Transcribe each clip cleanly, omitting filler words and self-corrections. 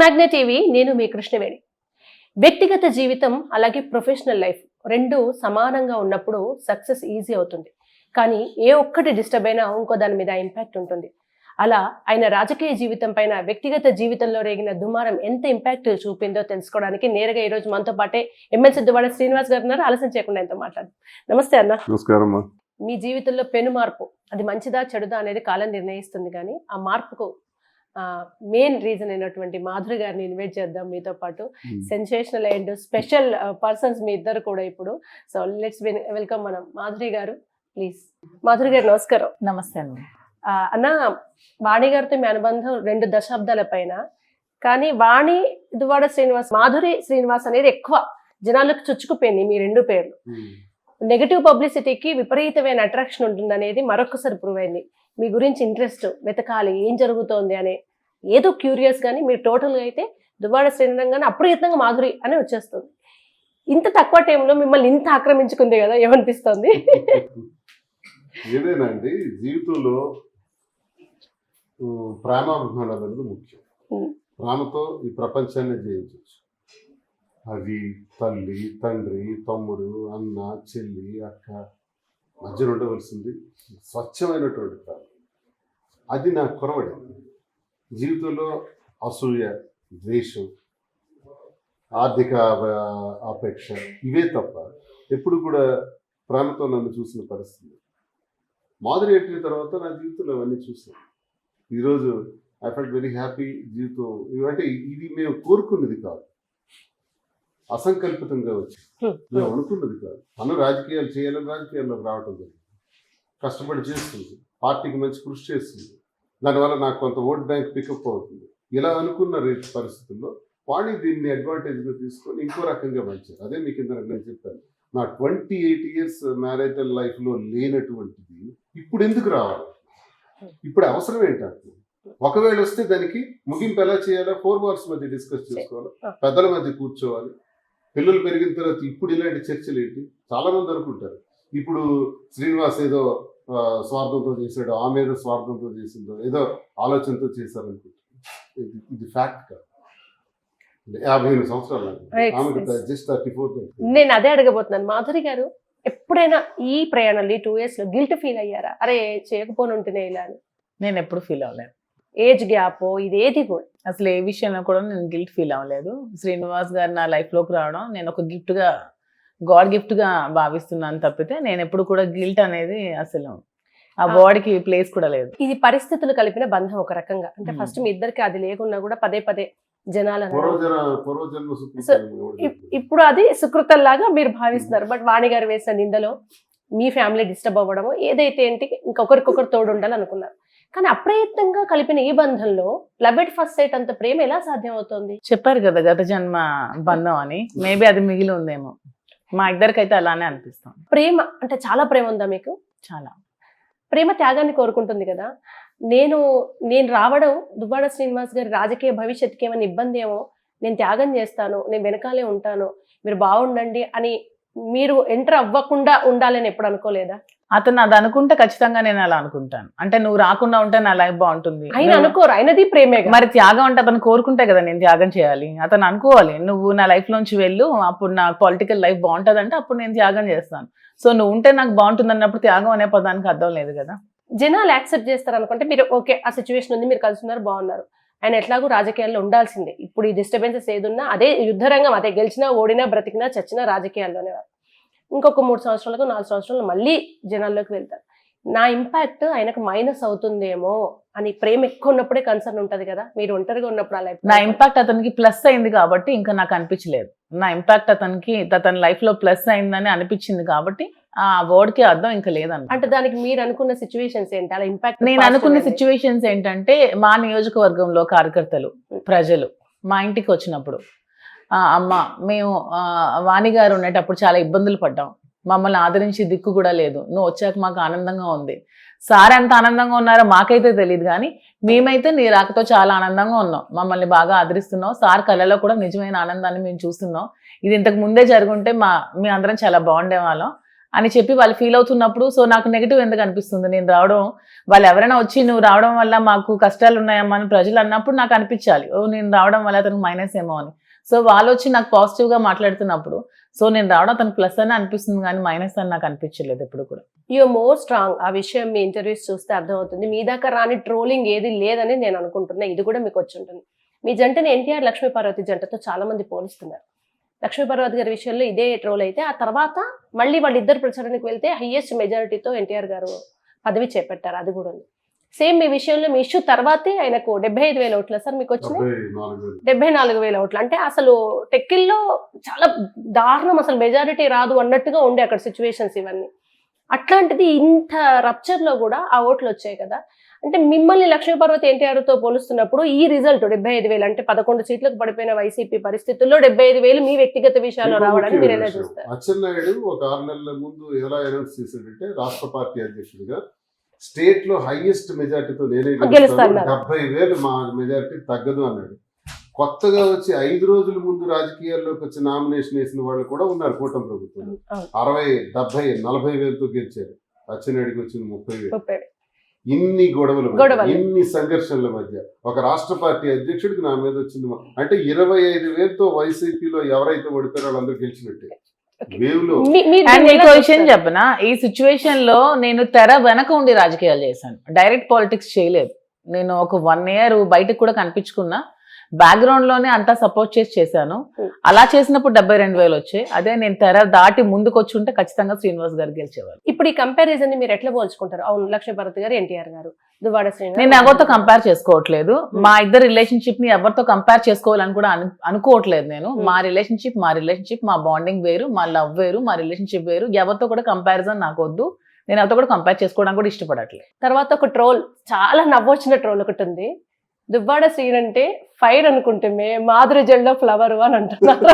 Magnet TV నేను మీ కృష్ణవేణి. వ్యక్తిగత జీవితం అలాగే ప్రొఫెషనల్ లైఫ్ రెండు సమానంగా ఉన్నప్పుడు సక్సెస్ ఈజీ అవుతుంది. కానీ ఏ ఒక్కటి డిస్టర్బ్ అయినా ఇంకో దాని మీద ఇంపాక్ట్ ఉంటుంది. అలా ఆయన రాజకీయ జీవితం పైన వ్యక్తిగత జీవితంలో రేగిన దుమారం ఎంత ఇంపాక్ట్ చూపిందో తెలుసుకోవడానికి నేరుగా ఈ రోజు మనతో పాటే ఎమ్మెల్సీ దువ్వాడ శ్రీనివాస్ గారు ఉన్నారు. ఆలస్యం చేయకుండా ఎంతో మాట్లాడు. నమస్తే అన్న. నమస్కారం. మీ జీవితంలో పెను మార్పు అది మంచిదా చెడుదా అనేది కాలం నిర్ణయిస్తుంది, కానీ ఆ మార్పుకు మెయిన్ రీజన్ అయినటువంటి మాధురి గారిని ఇన్వైట్ చేద్దాం మీతో పాటు. సెన్సేషనల్ అండ్ స్పెషల్ పర్సన్స్ మీ ఇద్దరు కూడా ఇప్పుడు. సో లెట్స్ వెల్కమ్ మనం మాధురి గారు, ప్లీజ్. మాధురి గారు నమస్కారం. నమస్తే అండి. అన్న, వాణి గారితో మీ అనుబంధం 2 దశాబ్దాల పైన, కానీ వాణి దువ్వాడ శ్రీనివాస్, మాధురి శ్రీనివాస్ అనేది ఎక్కువ జనాలకు చుచ్చుకుపోయింది మీ 2 పేర్లు. నెగటివ్ పబ్లిసిటీకి విపరీతమైన అట్రాక్షన్ ఉంటుందనేది మరొకసారి ప్రూవ్ అయింది. మీ గురించి ఇంట్రెస్ట్ వెతకాలి, ఏం జరుగుతోంది అనే ఏదో క్యూరియస్, కానీ మీరు టోటల్గా అయితే దువ్వాడ శ్రీనివాస్ అప్రయత్నంగా మాధురి అని వచ్చేస్తుంది. ఇంత తక్కువ టైంలో మిమ్మల్ని ఇంత ఆక్రమించుకుంది కదా, ఏమనిపిస్తుంది? ఏదైనా అండి జీవితంలో ప్రేమాభిమానాలు అనేది ముఖ్యం. ప్రేమతో ఈ ప్రపంచాన్ని జయించవచ్చు. అది తల్లి, తండ్రి, తమ్ముడు, అన్న, చెల్లి, అక్క మధ్యన ఉండవలసింది స్వచ్ఛమైనటువంటి ప్రేమ. అది నాకు కొరవడింది. జీవితంలో అసూయ, ద్వేషం, ఆర్థిక అపేక్ష ఇవే తప్ప ఎప్పుడు కూడా ప్రేమతో నన్ను చూసిన పరిస్థితి. మాధురి ఎంట్రీ తర్వాత నా జీవితంలో అవన్నీ చూసాను. ఈరోజు ఐ ఫెల్ట్ వెరీ హ్యాపీ. జీవితం అంటే ఇది మేము కోరుకున్నది కాదు, అసంకల్పితంగా వచ్చింది. మేము అనుకున్నది కాదు. తను రాజకీయాలు చేయాలని రాజకీయాల్లోకి రావటం జరిగింది. కష్టపడి చేస్తుంది, పార్టీకి మంచి కృషి చేస్తుంది. దానివల్ల నాకు కొంత ఓట్ బ్యాంక్ పికప్ అవుతుంది. ఇలా అనుకున్న పరిస్థితుల్లో వాణి దీన్ని అడ్వాంటేజ్గా తీసుకొని ఇంకో రకంగా మంచారు. అదే మీకు ఇంత నేను చెప్పాను. నా 28 years మ్యారేజల్ లైఫ్లో లేనటువంటిది ఇప్పుడు ఎందుకు రావాలి? ఇప్పుడు అవసరం ఏంటంటే, ఒకవేళ వస్తే దానికి ముగింపు ఎలా చేయాలో 4 walls మధ్య డిస్కస్ చేసుకోవాలి, పెద్దల మధ్య కూర్చోవాలి. పిల్లలు పెరిగిన తర్వాత ఇప్పుడు ఇలాంటి చర్చలు ఏంటి? చాలా మంది అనుకుంటారు ఇప్పుడు శ్రీనివాస్ ఏదో స్వార్థంతో చేశాడు, ఆమె ఏదో స్వార్థంతో చేసిందో, ఏదో ఆలోచనతో చేశారనుకుంటారు. ఇది ఫ్యాక్ట్ కాదు. 55 సంవత్సరాలు జస్ట్ 34. నేను అదే అడగబోతున్నాను. మాధురి గారు ఎప్పుడైనా ఈ ప్రయాణంలో ఈ 2 years లో గిల్ట్ ఫీల్ అయ్యారా? అరే చేయకపోని ఉంటేనే ఇలా అని. నేను ఎప్పుడు ఫీల్ అవ్వలేదు. ఏజ్ గ్యాప్ ఇదేది కూడా అసలు ఏ విషయంలో కూడా నేను గిల్ట్ ఫీల్ అవ్వలేదు. శ్రీనివాస్ గారు నా లైఫ్లోకి రావడం నేను ఒక గిఫ్ట్గా, గాడ్ గిఫ్ట్గా భావిస్తున్నాను తప్పితే నేను ఎప్పుడు కూడా గిల్ట్ అనేది అసలు ఆ బాడీకి ప్లేస్ కూడా లేదు. ఇది పరిస్థితులు కలిపిన బంధం ఒక రకంగా. అంటే ఫస్ట్ మీ ఇద్దరికి అది లేకున్నా కూడా పదే పదే జనాలు ఇప్పుడు అది సుకృతంలాగా మీరు భావిస్తున్నారు. బట్ వాణి గారు వేసిన నిందలో మీ ఫ్యామిలీ డిస్టర్బ్ అవ్వడము ఏదైతే ఏంటి ఇంకొకరికొకరు తోడు ఉండాలి అనుకున్నారు. కానీ అప్రయత్నంగా కలిపిన ఈ బంధంలో లవ్ ఎట్ ఫస్ట్ సైట్ అంత ప్రేమ ఎలా సాధ్యం అవుతుంది? చెప్పారు కదా గత జన్మ బంధం అని. మేబీ అది మిగిలి ఉందేమో. మా ఇద్దరికైతే అలానే అనిపిస్తాం. ప్రేమ అంటే చాలా ప్రేమ ఉందా మీకు? చాలా ప్రేమ త్యాగాన్ని కోరుకుంటుంది కదా. నేను రావడం దువ్వాడ శ్రీనివాస్ గారి రాజకీయ భవిష్యత్తుకి ఏమైనా ఇబ్బంది ఏమో, నేను త్యాగం చేస్తాను, నేను వెనకాలే ఉంటాను, మీరు బాగుండండి అని మీరు ఎంటర్ అవ్వకుండా ఉండాలని ఎప్పుడు అనుకోలేదా? అతను అది అనుకుంటే ఖచ్చితంగా నేను అలా అనుకుంటాను. అంటే నువ్వు రాకుండా ఉంటే నా లైఫ్ బాగుంటుంది. ఆయన అనుకోరు, ఆయనది ప్రేమే. మరి త్యాగం అంటే అతను కోరుకుంటే కదా నేను త్యాగం చేయాలి. అతను అనుకోవాలి నువ్వు నా లైఫ్ లోంచి వెళ్ళు, అప్పుడు నా పొలిటికల్ లైఫ్ బాగుంటుంది అంటే అప్పుడు నేను త్యాగం చేస్తాను. సో నువ్వు ఉంటే నాకు బాగుంటుంది అన్నప్పుడు త్యాగం అనే పదానికి అర్థం లేదు కదా. జనాలు యాక్సెప్ట్ చేస్తారు అనుకుంటే మీరు ఓకే, ఆ సిచ్యువేషన్ ఉంది, మీరు కలుసున్నారు, బాగున్నారు, ఆయన ఎట్లాగూ రాజకీయాల్లో ఉండాల్సిందే. ఇప్పుడు ఈ డిస్టర్బెన్సెస్ ఏదున్నా అదే యుద్ధరంగం, అదే గెలిచినా ఓడినా బ్రతికినా చచ్చినా రాజకీయాల్లోనే. ఇంకొక 3 సంవత్సరాలకు 4 సంవత్సరాలు మళ్ళీ జనాల్లోకి వెళ్తారు. నా ఇంపాక్ట్ ఆయనకు మైనస్ అవుతుందేమో అని ప్రేమ ఎక్కువ ఉన్నప్పుడే కన్సర్న్ ఉంటుంది కదా. మీరు ఒంటరిగా ఉన్నప్పుడు అలా నా ఇంపాక్ట్ అతనికి ప్లస్ అయింది కాబట్టి ఇంకా నాకు అనిపించలేదు. నా ఇంపాక్ట్ అతని లైఫ్ లో ప్లస్ అయిందని అనిపించింది కాబట్టి ఆ వర్డ్ కి అర్థం ఇంకా లేదన్న. అంటే దానికి మీరు అనుకున్న సిచ్యువేషన్స్ ఏంటి? అలా ఇంపాక్ట్ నేను అనుకున్న సిచ్యువేషన్స్ ఏంటంటే, మా నియోజకవర్గంలో కార్యకర్తలు, ప్రజలు మా ఇంటికి వచ్చినప్పుడు, అమ్మ మేము వాణి గారు ఉండేటప్పుడు చాలా ఇబ్బందులు పడ్డాం, మమ్మల్ని ఆదరించి దిక్కు కూడా లేదు, నువ్వు వచ్చాక మాకు ఆనందంగా ఉంది. సార్ ఎంత ఆనందంగా ఉన్నారో మాకైతే తెలియదు, కానీ మేమైతే నీ రాకతో చాలా ఆనందంగా ఉన్నాం, మమ్మల్ని బాగా ఆదరిస్తున్నాం, సార్ కళలో కూడా నిజమైన ఆనందాన్ని మేము చూస్తున్నాం. ఇది ఇంతకు ముందే జరుగుంటే మీ అందరం చాలా బాగుండేవాళ్ళం అని చెప్పి వాళ్ళు ఫీల్ అవుతున్నప్పుడు సో నాకు నెగిటివ్ ఎందుకు అనిపిస్తుంది నేను రావడం, వాళ్ళు ఎవరైనా వచ్చి నువ్వు రావడం వల్ల మాకు కష్టాలు ఉన్నాయమ్మా అని ప్రజలు అన్నప్పుడు నాకు అనిపించాలి ఓ నేను రావడం వల్ల అతనికి మైనస్ ఏమో అని. సో వాళ్ళు వచ్చి నాకు పాజిటివ్గా మాట్లాడుతున్నప్పుడు సో నేను రావడం అతనికి ప్లస్ అని అనిపిస్తుంది కానీ మైనస్ అని నాకు అనిపించలేదు ఎప్పుడు కూడా. You more strong. ఆ విషయం మీ ఇంటర్వ్యూస్ చూస్తే అర్థమవుతుంది. మీ దాకా రాని ట్రోలింగ్ ఏది లేదని నేను అనుకుంటున్నా. ఇది కూడా మీకు వచ్చి ఉంటుంది. మీ జంటని ఎన్టీఆర్ లక్ష్మీపార్వతి జంటతో చాలా మంది పోలుస్తున్నారు. లక్ష్మీపార్వతి గారి విషయంలో ఇదే ట్రోల్ అయితే ఆ తర్వాత మళ్ళీ వాళ్ళిద్దరు ప్రచారానికి వెళ్తే హైయెస్ట్ మెజారిటీతో ఎన్టీఆర్ గారు పదవి చేపట్టారు. అది కూడా ఉంది. సేమ్ మీ విషయంలో మీ ఇష్యూ తర్వాతే ఆయనకు 75,000 ఓట్ల సార్ మీకు వచ్చినాయి 74,000 ఓట్లు. అంటే అసలు టెక్కిల్లో చాలా దారుణం, అసలు మెజారిటీ రాదు అన్నట్టుగా ఉండే అక్కడ సిచ్యువేషన్స్ ఇవన్నీ. అట్లాంటిది ఇంత రప్చర్ లో కూడా ఆ ఓట్లు వచ్చాయి కదా. అంటే మిమ్మల్ని లక్ష్మీపార్వతి ఎన్టీఆర్తో పోలుస్తున్నప్పుడు ఈ రిజల్ట్ 75,000 అంటే 11 సీట్లకు పడిపోయిన వైసీపీ పరిస్థితుల్లో 75,000 మీ వ్యక్తిగత విషయాల్లో రావడానికి మీరు ఎలా చూస్తారు? అచ్చెన్నాయుడు ఒక 6 నెలల ముందు ఎలా అనౌన్స్ చేశాడంటే రాష్ట్ర పార్టీ అధ్యక్షుడిగా స్టేట్ లో హైయెస్ట్ మెజార్టీతో నేనే గెలుస్తాను, 70,000 మా మెజారిటీ తగ్గదు అన్నాడు. కొత్తగా వచ్చి 5 రోజుల ముందు రాజకీయాల్లోకి వచ్చి నామినేషన్ వేసిన వాళ్ళు కూడా ఉన్నారు కూటమి ప్రభుత్వం. 60, 70, 40,000తో గెలిచారు. అచ్చెన్నాయుడికి వచ్చింది 30,000. ఇన్ని గొడవలు, ఇన్ని సంఘర్షణల మధ్య ఒక రాష్ట్ర పార్టీ అధ్యక్షుడికి నా మీద వచ్చింది అంటే 25,000తో వైసీపీలో ఎవరైతే ఓడిపోయారో వాళ్ళందరూ గెలిచినట్టే. మీకు విషయం చెప్పనా, ఈ సిచ్యువేషన్ లో నేను తెర వెనక ఉండి రాజకీయాలు చేశాను, డైరెక్ట్ పాలిటిక్స్ చేయలేదు. నేను ఒక 1 year బయటకు కూడా కనిపించుకున్నా, బ్యాక్గ్రౌండ్ లోనే అంతా సపోర్ట్ చేసి చేశాను. అలా చేసినప్పుడు 72,000 వచ్చాయి. అదే నేను తెర దాటి ముందుకు వచ్చి ఉంటే ఖచ్చితంగా శ్రీనివాస్ గారు గెలిచేవారు. ఇప్పుడు ఈ కంపారిజన్ ని మీరు ఎట్లా పోల్చుకుంటారు? అవును, లక్ష్మీపార్వతి గారు, ఎన్టీఆర్ గారు, దువ్వాడ శ్రీనివాస్. నేను ఎవరితో కంపేర్ చేసుకోవట్లేదు. మా ఇద్దరు రిలేషన్షిప్ ని ఎవరితో కంపేర్ చేసుకోవాలని కూడా అనుకోవట్లేదు నేను. మా రిలేషన్షిప్ మా బాండింగ్ వేరు, మా లవ్ వేరు, మా రిలేషన్షిప్ వేరు. ఎవరితో కూడా కంపారిజన్ నాకు వద్దు. నేను ఎవరితో కూడా కంపేర్ చేసుకోవడానికి కూడా ఇష్టపడట్లేదు. తర్వాత ఒక ట్రోల్, చాలా నవ్వొచ్చిన ట్రోల్ ఒకటి ఉంది. దువ్వాడ శ్రీన్ అంటే ఫైర్ అనుకుంటే మాధురి జల్లో ఫ్లవర్ అని అంటున్నారు.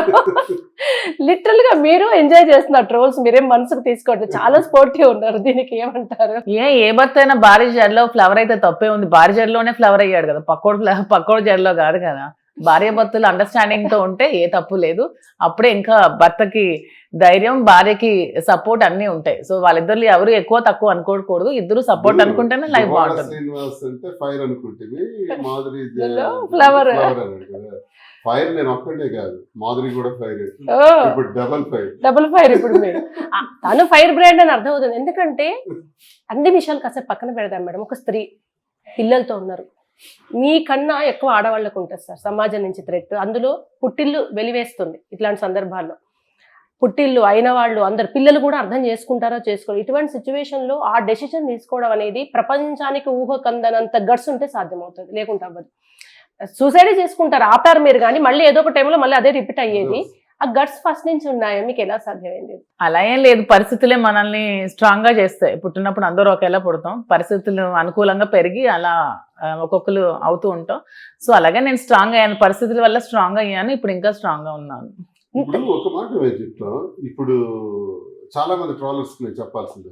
లిటరల్ గా మీరు ఎంజాయ్ చేస్తున్నారు ట్రోల్స్, మీరేం మనసుకు తీసుకోవట్లేదు. చాలా స్పోర్టివ్ ఉన్నారు. దీనికి ఏమంటారు? ఏ భర్త అయినా భార్య జడలో ఫ్లవర్ అయితే తప్పే ఉంది. భార్య జడలోనే ఫ్లవర్ అయ్యాడు కదా, పక్కోడు జడలో కాదు కదా. భార్య భర్తలు అండర్స్టాండింగ్ తో ఉంటే ఏ తప్పు లేదు. అప్పుడే ఇంకా భర్తకి ధైర్యం, భార్యకి సపోర్ట్ అన్ని ఉంటాయి. సో వాళ్ళిద్దరు ఎవరు ఎక్కువ తక్కువ అనుకోకూడదు. ఇద్దరు సపోర్ట్ అనుకుంటేనే లైఫ్ బాగుంటుంది. ఫ్లవర్ ఫైర్ నేను ఒక్కడే కాదు, మాధురి కూడా ఫైర్, ఇప్పుడు డబుల్ ఫైర్. ఇప్పుడు మీరు తను ఫైర్ బ్రాండ్ అని అర్థం అవుతుంది. ఎందుకంటే అన్ని విషయాలు కాసేపు పక్కన పెడదాం మేడం. ఒక స్త్రీ పిల్లలతో ఉన్నారు, మీకన్నా ఎక్కువ ఆడవాళ్ళకు ఉంటుంది సార్ సమాజం నుంచి థ్రెట్. అందులో పుట్టిల్లు వెలివేస్తుంది. ఇట్లాంటి సందర్భాల్లో పుట్టిల్లు అయిన వాళ్ళు అందరు పిల్లలు కూడా అర్థం చేసుకుంటారో చేసుకోరు. ఇటువంటి సిచ్యువేషన్లో ఆ డెసిషన్ తీసుకోవడం అనేది ప్రపంచానికి ఊహకందనంత గట్స్ ఉంటే సాధ్యమవుతుంది, లేకుంటే అవ్వదు. సూసైడ్ చేసుకుంటారు, ఆపారు మీరు, కానీ మళ్ళీ ఏదో ఒక టైంలో మళ్ళీ అదే రిపీట్ అయ్యేది. ఆ గట్స్ ఫస్ట్ నుంచి ఉన్నాయో మీకు ఎలా సాధ్యమైంది? అలా ఏం లేదు, పరిస్థితులే మనల్ని స్ట్రాంగ్ గా చేస్తాయి. పుట్టినప్పుడు అందరూ ఒకేలా పుడతాం, పరిస్థితులు అనుకూలంగా పెరిగి అలా ఒక్కొక్కరు అవుతూ ఉంటాం. సో అలాగే నేను స్ట్రాంగ్ అయ్యాను, పరిస్థితుల వల్ల స్ట్రాంగ్ అయ్యాను. ఇప్పుడు ఇంకా స్ట్రాంగ్ గా ఉన్నాను. ఇప్పుడు ఒక మాట నేను చెప్తాను. ఇప్పుడు చాలా మంది ట్రాలర్స్ నేను చెప్పాల్సింది,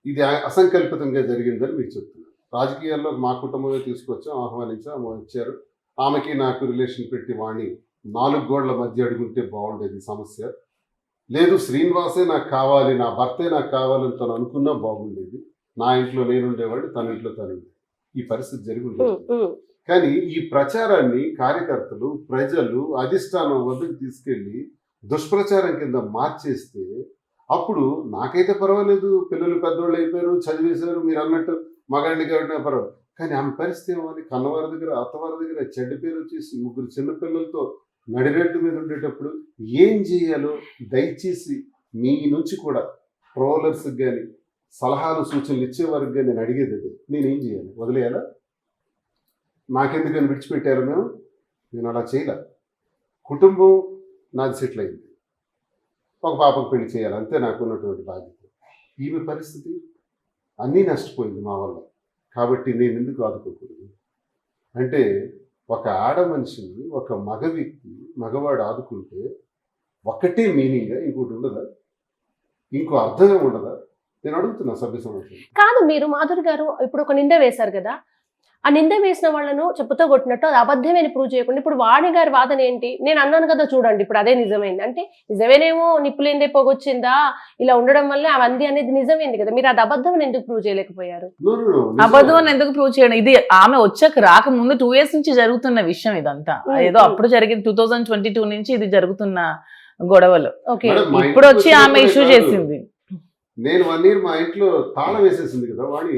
ఇది అసంకల్పితంగా జరిగిందని మీకు చెప్తున్నాను. రాజకీయాల్లో మా కుటుంబమే తీసుకొచ్చాం, ఆహ్వానించాం, ఆమె వచ్చారు. ఆమెకి నాకు రిలేషన్ పెట్టి వాణి 4 గోడల మధ్య అడుగుంటే బాగుండేది సమస్య. లేదు శ్రీనివాసే నాకు కావాలి, నా భర్తే నాకు కావాలని తను అనుకున్నా బాగుండేది. నా ఇంట్లో నేనుండేవాడు, తన ఇంట్లో తను. ఈ పరిస్థితి జరిగి ఉండేది. కానీ ఈ ప్రచారాన్ని కార్యకర్తలు, ప్రజలు అధిష్టానం వద్దకు తీసుకెళ్ళి దుష్ప్రచారం కింద మార్చేస్తే అప్పుడు నాకైతే పర్వాలేదు, పిల్లలు పెద్దోళ్ళు అయిపోయారు, చదివేశారు, మీరు అన్నట్టు మగాడిని కాబట్టి పర్వాలేదు. కానీ ఆమె పరిస్థితి ఏమని, కన్నవారి దగ్గర అత్తవారి దగ్గర చెడ్డ పేరు వచ్చేసి 3 చిన్నపిల్లలతో నడిరెడ్డు మీద ఉండేటప్పుడు ఏం చేయాలో దయచేసి మీ నుంచి కూడా ట్రోలర్స్కి కానీ సలహాలు సూచనలు ఇచ్చేవారికి కానీ నేను అడిగేది అదే. నేనేం చేయాలి? వదిలేయాలా? నాకెందుకని విడిచిపెట్టారు మేము? నేను అలా చేయలే. కుటుంబం నాది సెటిల్ అయింది, ఒక పాపకు పెళ్లి చేయాలి, అంతే నాకు ఉన్నటువంటి బాధ్యత. ఈమె పరిస్థితి అన్నీ నష్టపోయింది మా వల్ల. కాబట్టి నేను ఎందుకు ఆదుకోకూడదు? అంటే ఒక ఆడ మనిషిని, ఒక మగ వ్యక్తి, మగవాడు ఆదుకుంటే ఒకటే మీనింగ్, ఇంకోటి ఉండదా? ఇంకో అర్థమే ఉండదా? నేను అడుగుతున్నా సభ్య సమాజం. కాదు, మీరు మాధురి గారు ఇప్పుడు ఒక నింద వేశారు కదా, ఆ నింద వేసిన వాళ్ళను చెప్పుతో కొట్టినట్టు అది అబద్ధమని ప్రూవ్ చేయకుండా ఇప్పుడు వాణి గారి వాదన ఏంటి, నేను అన్నాను కదా చూడండి ఇప్పుడు అదే నిజమైంది అంటే నిజమేనేమో, నిప్పులేందే పొగొచ్చిందా, ఇలా ఉండడం వల్ల అవంది అనేది నిజమైంది కదా, మీరు అది అబద్ధం అని ఎందుకు ప్రూవ్ చేయలేకపోయారు? అబద్ధం అని ఎందుకు ప్రూవ్ చేయడం? ఇది ఆమె వచ్చాక రాకముందు 2 years నుంచి జరుగుతున్న విషయం ఇదంతా. ఏదో అప్పుడు జరిగింది 2022 నుంచి ఇది జరుగుతున్న గొడవలు. ఓకే, ఇప్పుడు వచ్చి ఆమె ఇష్యూ చేసింది. నేను 1 year మా ఇంట్లో తాళం వేసేసింది కదా వాడి,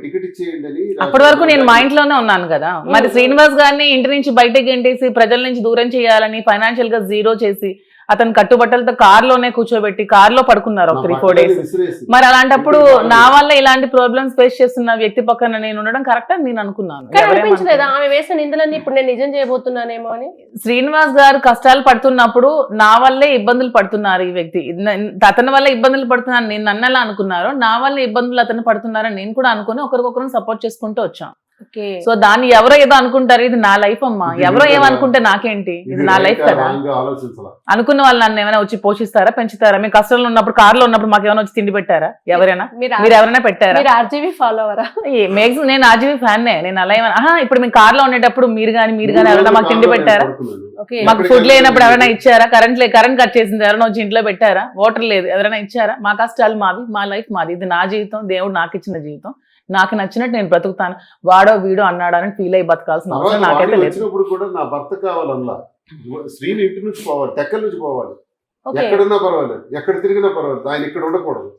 టికెట్ ఇచ్చేయండి అని. అప్పటి వరకు నేను మా ఇంట్లోనే ఉన్నాను కదా. మరి శ్రీనివాస్ గారిని ఇంటి నుంచి బయటకి గెంటేసి ప్రజల నుంచి దూరం చేయాలని ఫైనాన్షియల్ గా జీరో చేసి అతను కట్టుబట్టలతో కార్లోనే కూర్చోబెట్టి కార్లో పడుకున్నారు ఒక 3-4 days. మరి అలాంటప్పుడు నా వల్ల ఇలాంటి ప్రాబ్లమ్స్ ఫేస్ చేస్తున్న వ్యక్తి పక్కన నేను ఉండడం కరెక్ట్ అని నేను అనుకున్నాను. అనిపించలేదా ఆమె వేసిన నిందలన్నీ ఇప్పుడు నేను నిజం చేయబోతున్నానేమో అని? శ్రీనివాస్ గారు కష్టాలు పడుతున్నప్పుడు నా వల్లే ఇబ్బందులు పడుతున్నారు ఈ వ్యక్తి, అతని వల్ల ఇబ్బందులు పడుతున్నాను నేను నన్నలా అనుకున్నారు, నా వల్ల ఇబ్బందులు అతను పడుతున్నారని నేను కూడా అనుకుని ఒకరికొకరు సపోర్ట్ చేసుకుంటూ వచ్చాం. సో దాన్ని ఎవరో ఏదో అనుకుంటారు, ఇది నా లైఫ్ అమ్మా, ఎవరో ఏమనుకుంటే నాకేంటి, ఇది నా లైఫ్ కదా అనుకున్న వాళ్ళు నన్ను ఏమైనా వచ్చి పోషిస్తారా, పెంచుతారా? మేము కష్టంలో ఉన్నప్పుడు కార్లో ఉన్నప్పుడు మాకు ఏమైనా వచ్చి తిండి పెట్టారా? ఎవరైనా మీరు ఎవరైనా పెట్టారా? ఆర్జీవీ ఫాలోవరా? నేను ఆర్జీవీ ఫ్యాన్నే. నేను అలా ఏమైనా ఇప్పుడు మేము కార్లో ఉండేటప్పుడు మీరు కానీ ఎవరైనా మాకు తిండి పెట్టారా? మాకు ఫుడ్ లేనప్పుడు ఎవరైనా ఇచ్చారా? కరెంట్ కట్ చేసింది ఎవరైనా వచ్చి ఇంట్లో పెట్టారా? వాటర్ లేదు ఎవరైనా ఇచ్చారా? మా కష్టాలు మావి, మా లైఫ్ మాది, ఇది నా జీవితం, దేవుడు నాకు ఇచ్చిన జీవితం, నాకు నచ్చినట్టు నేను బ్రతుకుతాను. వాడో వీడో అన్నాడని ఫీల్ అయ్యి బతకాల్సిన అవసరం నాకైతే లేదు. కూడా నా భర్త కావాలన్నా శ్రీని ఇంటి నుంచి పోవాలి, టెక్కల నుంచి పోవాలి, ఎక్కడున్నా పర్వాలేదు, ఎక్కడ తిరిగినా పర్వాలేదు, ఆయన ఇక్కడ ఉండకూడదు.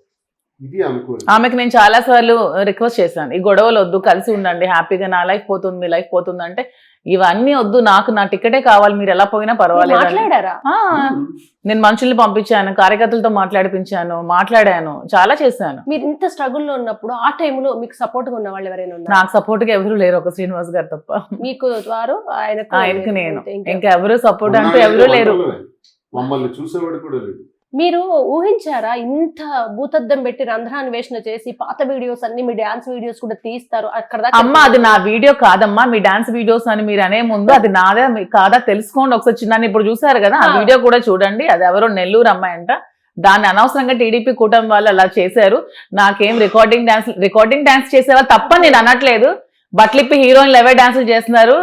ఇది ఆమెకు నేను చాలా సార్లు రిక్వెస్ట్ చేశాను, ఈ గొడవలు వద్దు, కలిసి ఉండండి, హ్యాపీగా నా లైఫ్ పోతుంది మీ లైఫ్ పోతుంది అంటే ఇవన్నీ వద్దు, నాకు నా టికెటే కావాలి, మీరు ఎలా పోయినా పర్వాలేదు. నేను మనుషుల్ని పంపించాను, కార్యకర్తలతో మాట్లాడాను, చాలా చేశాను. మీరు ఇంత స్ట్రగుల్ లో ఉన్నప్పుడు ఆ టైంలో మీకు సపోర్ట్ గా ఉన్న వాళ్ళు ఎవరైనా ఉన్నారు? నాకు సపోర్ట్ గా ఎవరు లేరు, ఒక శ్రీనివాస్ గారు తప్ప. మీకు వారు ఆయనకు నేను, ఇంకా ఎవరు సపోర్ట్ అంటూ ఎవరు లేరు. మమ్మల్ని చూసేవాడు కూడా లేదు. మీరు ఊహించారా ఇంత భూతద్దం పెట్టి రంధ్రాన్వేషణ చేసి పాత వీడియోస్ అన్ని, మీ డాన్స్ వీడియోస్ కూడా తీస్తారు అక్కడ? అమ్మా అది నా వీడియో కాదమ్మా, మీ డాన్స్ వీడియోస్ అని మీరు అనే ముందు అది నాదే కాదా తెలుసుకోండి ఒకసారి. నన్ను ఇప్పుడు చూసారు కదా, ఆ వీడియో కూడా చూడండి. అది ఎవరో నెల్లూరు అమ్మాయి అంట, దాన్ని అనవసరంగా టీడీపీ కూటమి వాళ్ళు అలా చేశారు. నాకేం రికార్డింగ్ డాన్స్ చేసేవాళ్ళు తప్ప నేను అనట్లేదు. బట్లిప్పి హీరోయిన్లు ఎవే డాన్సులు చేస్తున్నారు,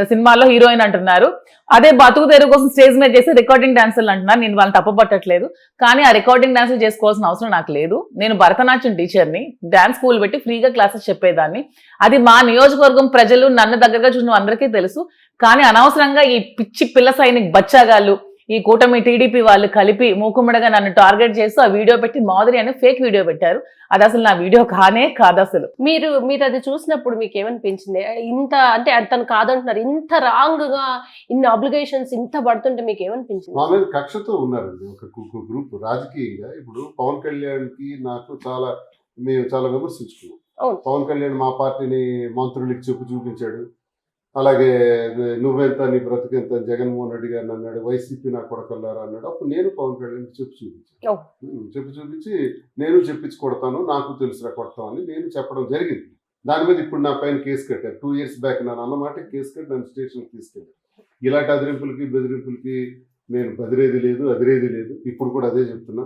సినిమాల్లో హీరోయిన్ అంటున్నారు, అదే బతుకు తెరుగు కోసం స్టేజ్ మీద చేసి రికార్డింగ్ డాన్సులు అంటున్నారు. నేను వాళ్ళని తప్పపట్టట్లేదు, కానీ ఆ రికార్డింగ్ డాన్సులు చేసుకోవాల్సిన అవసరం నాకు లేదు. నేను భరతనాట్యం టీచర్ని, డాన్స్ స్కూల్ పెట్టి ఫ్రీగా క్లాసెస్ చెప్పేదాన్ని. అది మా నియోజకవర్గం ప్రజలు నన్ను దగ్గరగా చూసిన అందరికీ తెలుసు. కానీ అనవసరంగా ఈ పిచ్చి పిల్ల సైనిక్ బచ్చాగాళ్ళు, ఈ కూటమి టీడీపీ వాళ్ళు కలిపి మూకుమ్మడిగా నన్ను టార్గెట్ చేస్తూ ఆ వీడియో పెట్టి మాధురి అని ఫేక్ వీడియో పెట్టారు. అది అసలు నా వీడియో కానే కాదు అసలు. మీరు అది చూసినప్పుడు మీకు ఏమనిపించింది? ఇంత అంటే తను కాదంటున్నారు, ఇంత రాంగ్ గా ఇన్ని అబ్లిగేషన్స్ ఇంత పడుతుంటే మీకు ఏమనిపించింది? మా మీద కక్షతో ఉన్నారండి ఒక గ్రూప్ రాజకీయంగా. ఇప్పుడు పవన్ కళ్యాణ్ కి నాకు మేము చాలా విమర్శించుకున్నాం. పవన్ కళ్యాణ్ మా పార్టీని మంత్రులకి చూపించాడు, అలాగే నువ్వెంత నీ బ్రతుకెంత జగన్మోహన్ రెడ్డి గారిని అన్నాడు, వైసీపీ నా కొడకల్లారా అన్నాడు. అప్పుడు నేను పవన్ కళ్యాణ్ చూపించి నేను చెప్పించి కొడతాను, నాకు తెలుసురా కొడతామని నేను చెప్పడం జరిగింది. దాని మీద ఇప్పుడు నా పైన కేసు కట్టారు. 2 years బ్యాక్ నన్ను అన్నమాట కేసు కట్టి నన్ను స్టేషన్కి తీసుకెళ్ళారు. ఇలాంటి అదిరింపులకి బెదిరింపులకి నేను బదిరేది లేదు. ఇప్పుడు కూడా అదే చెప్తున్నా.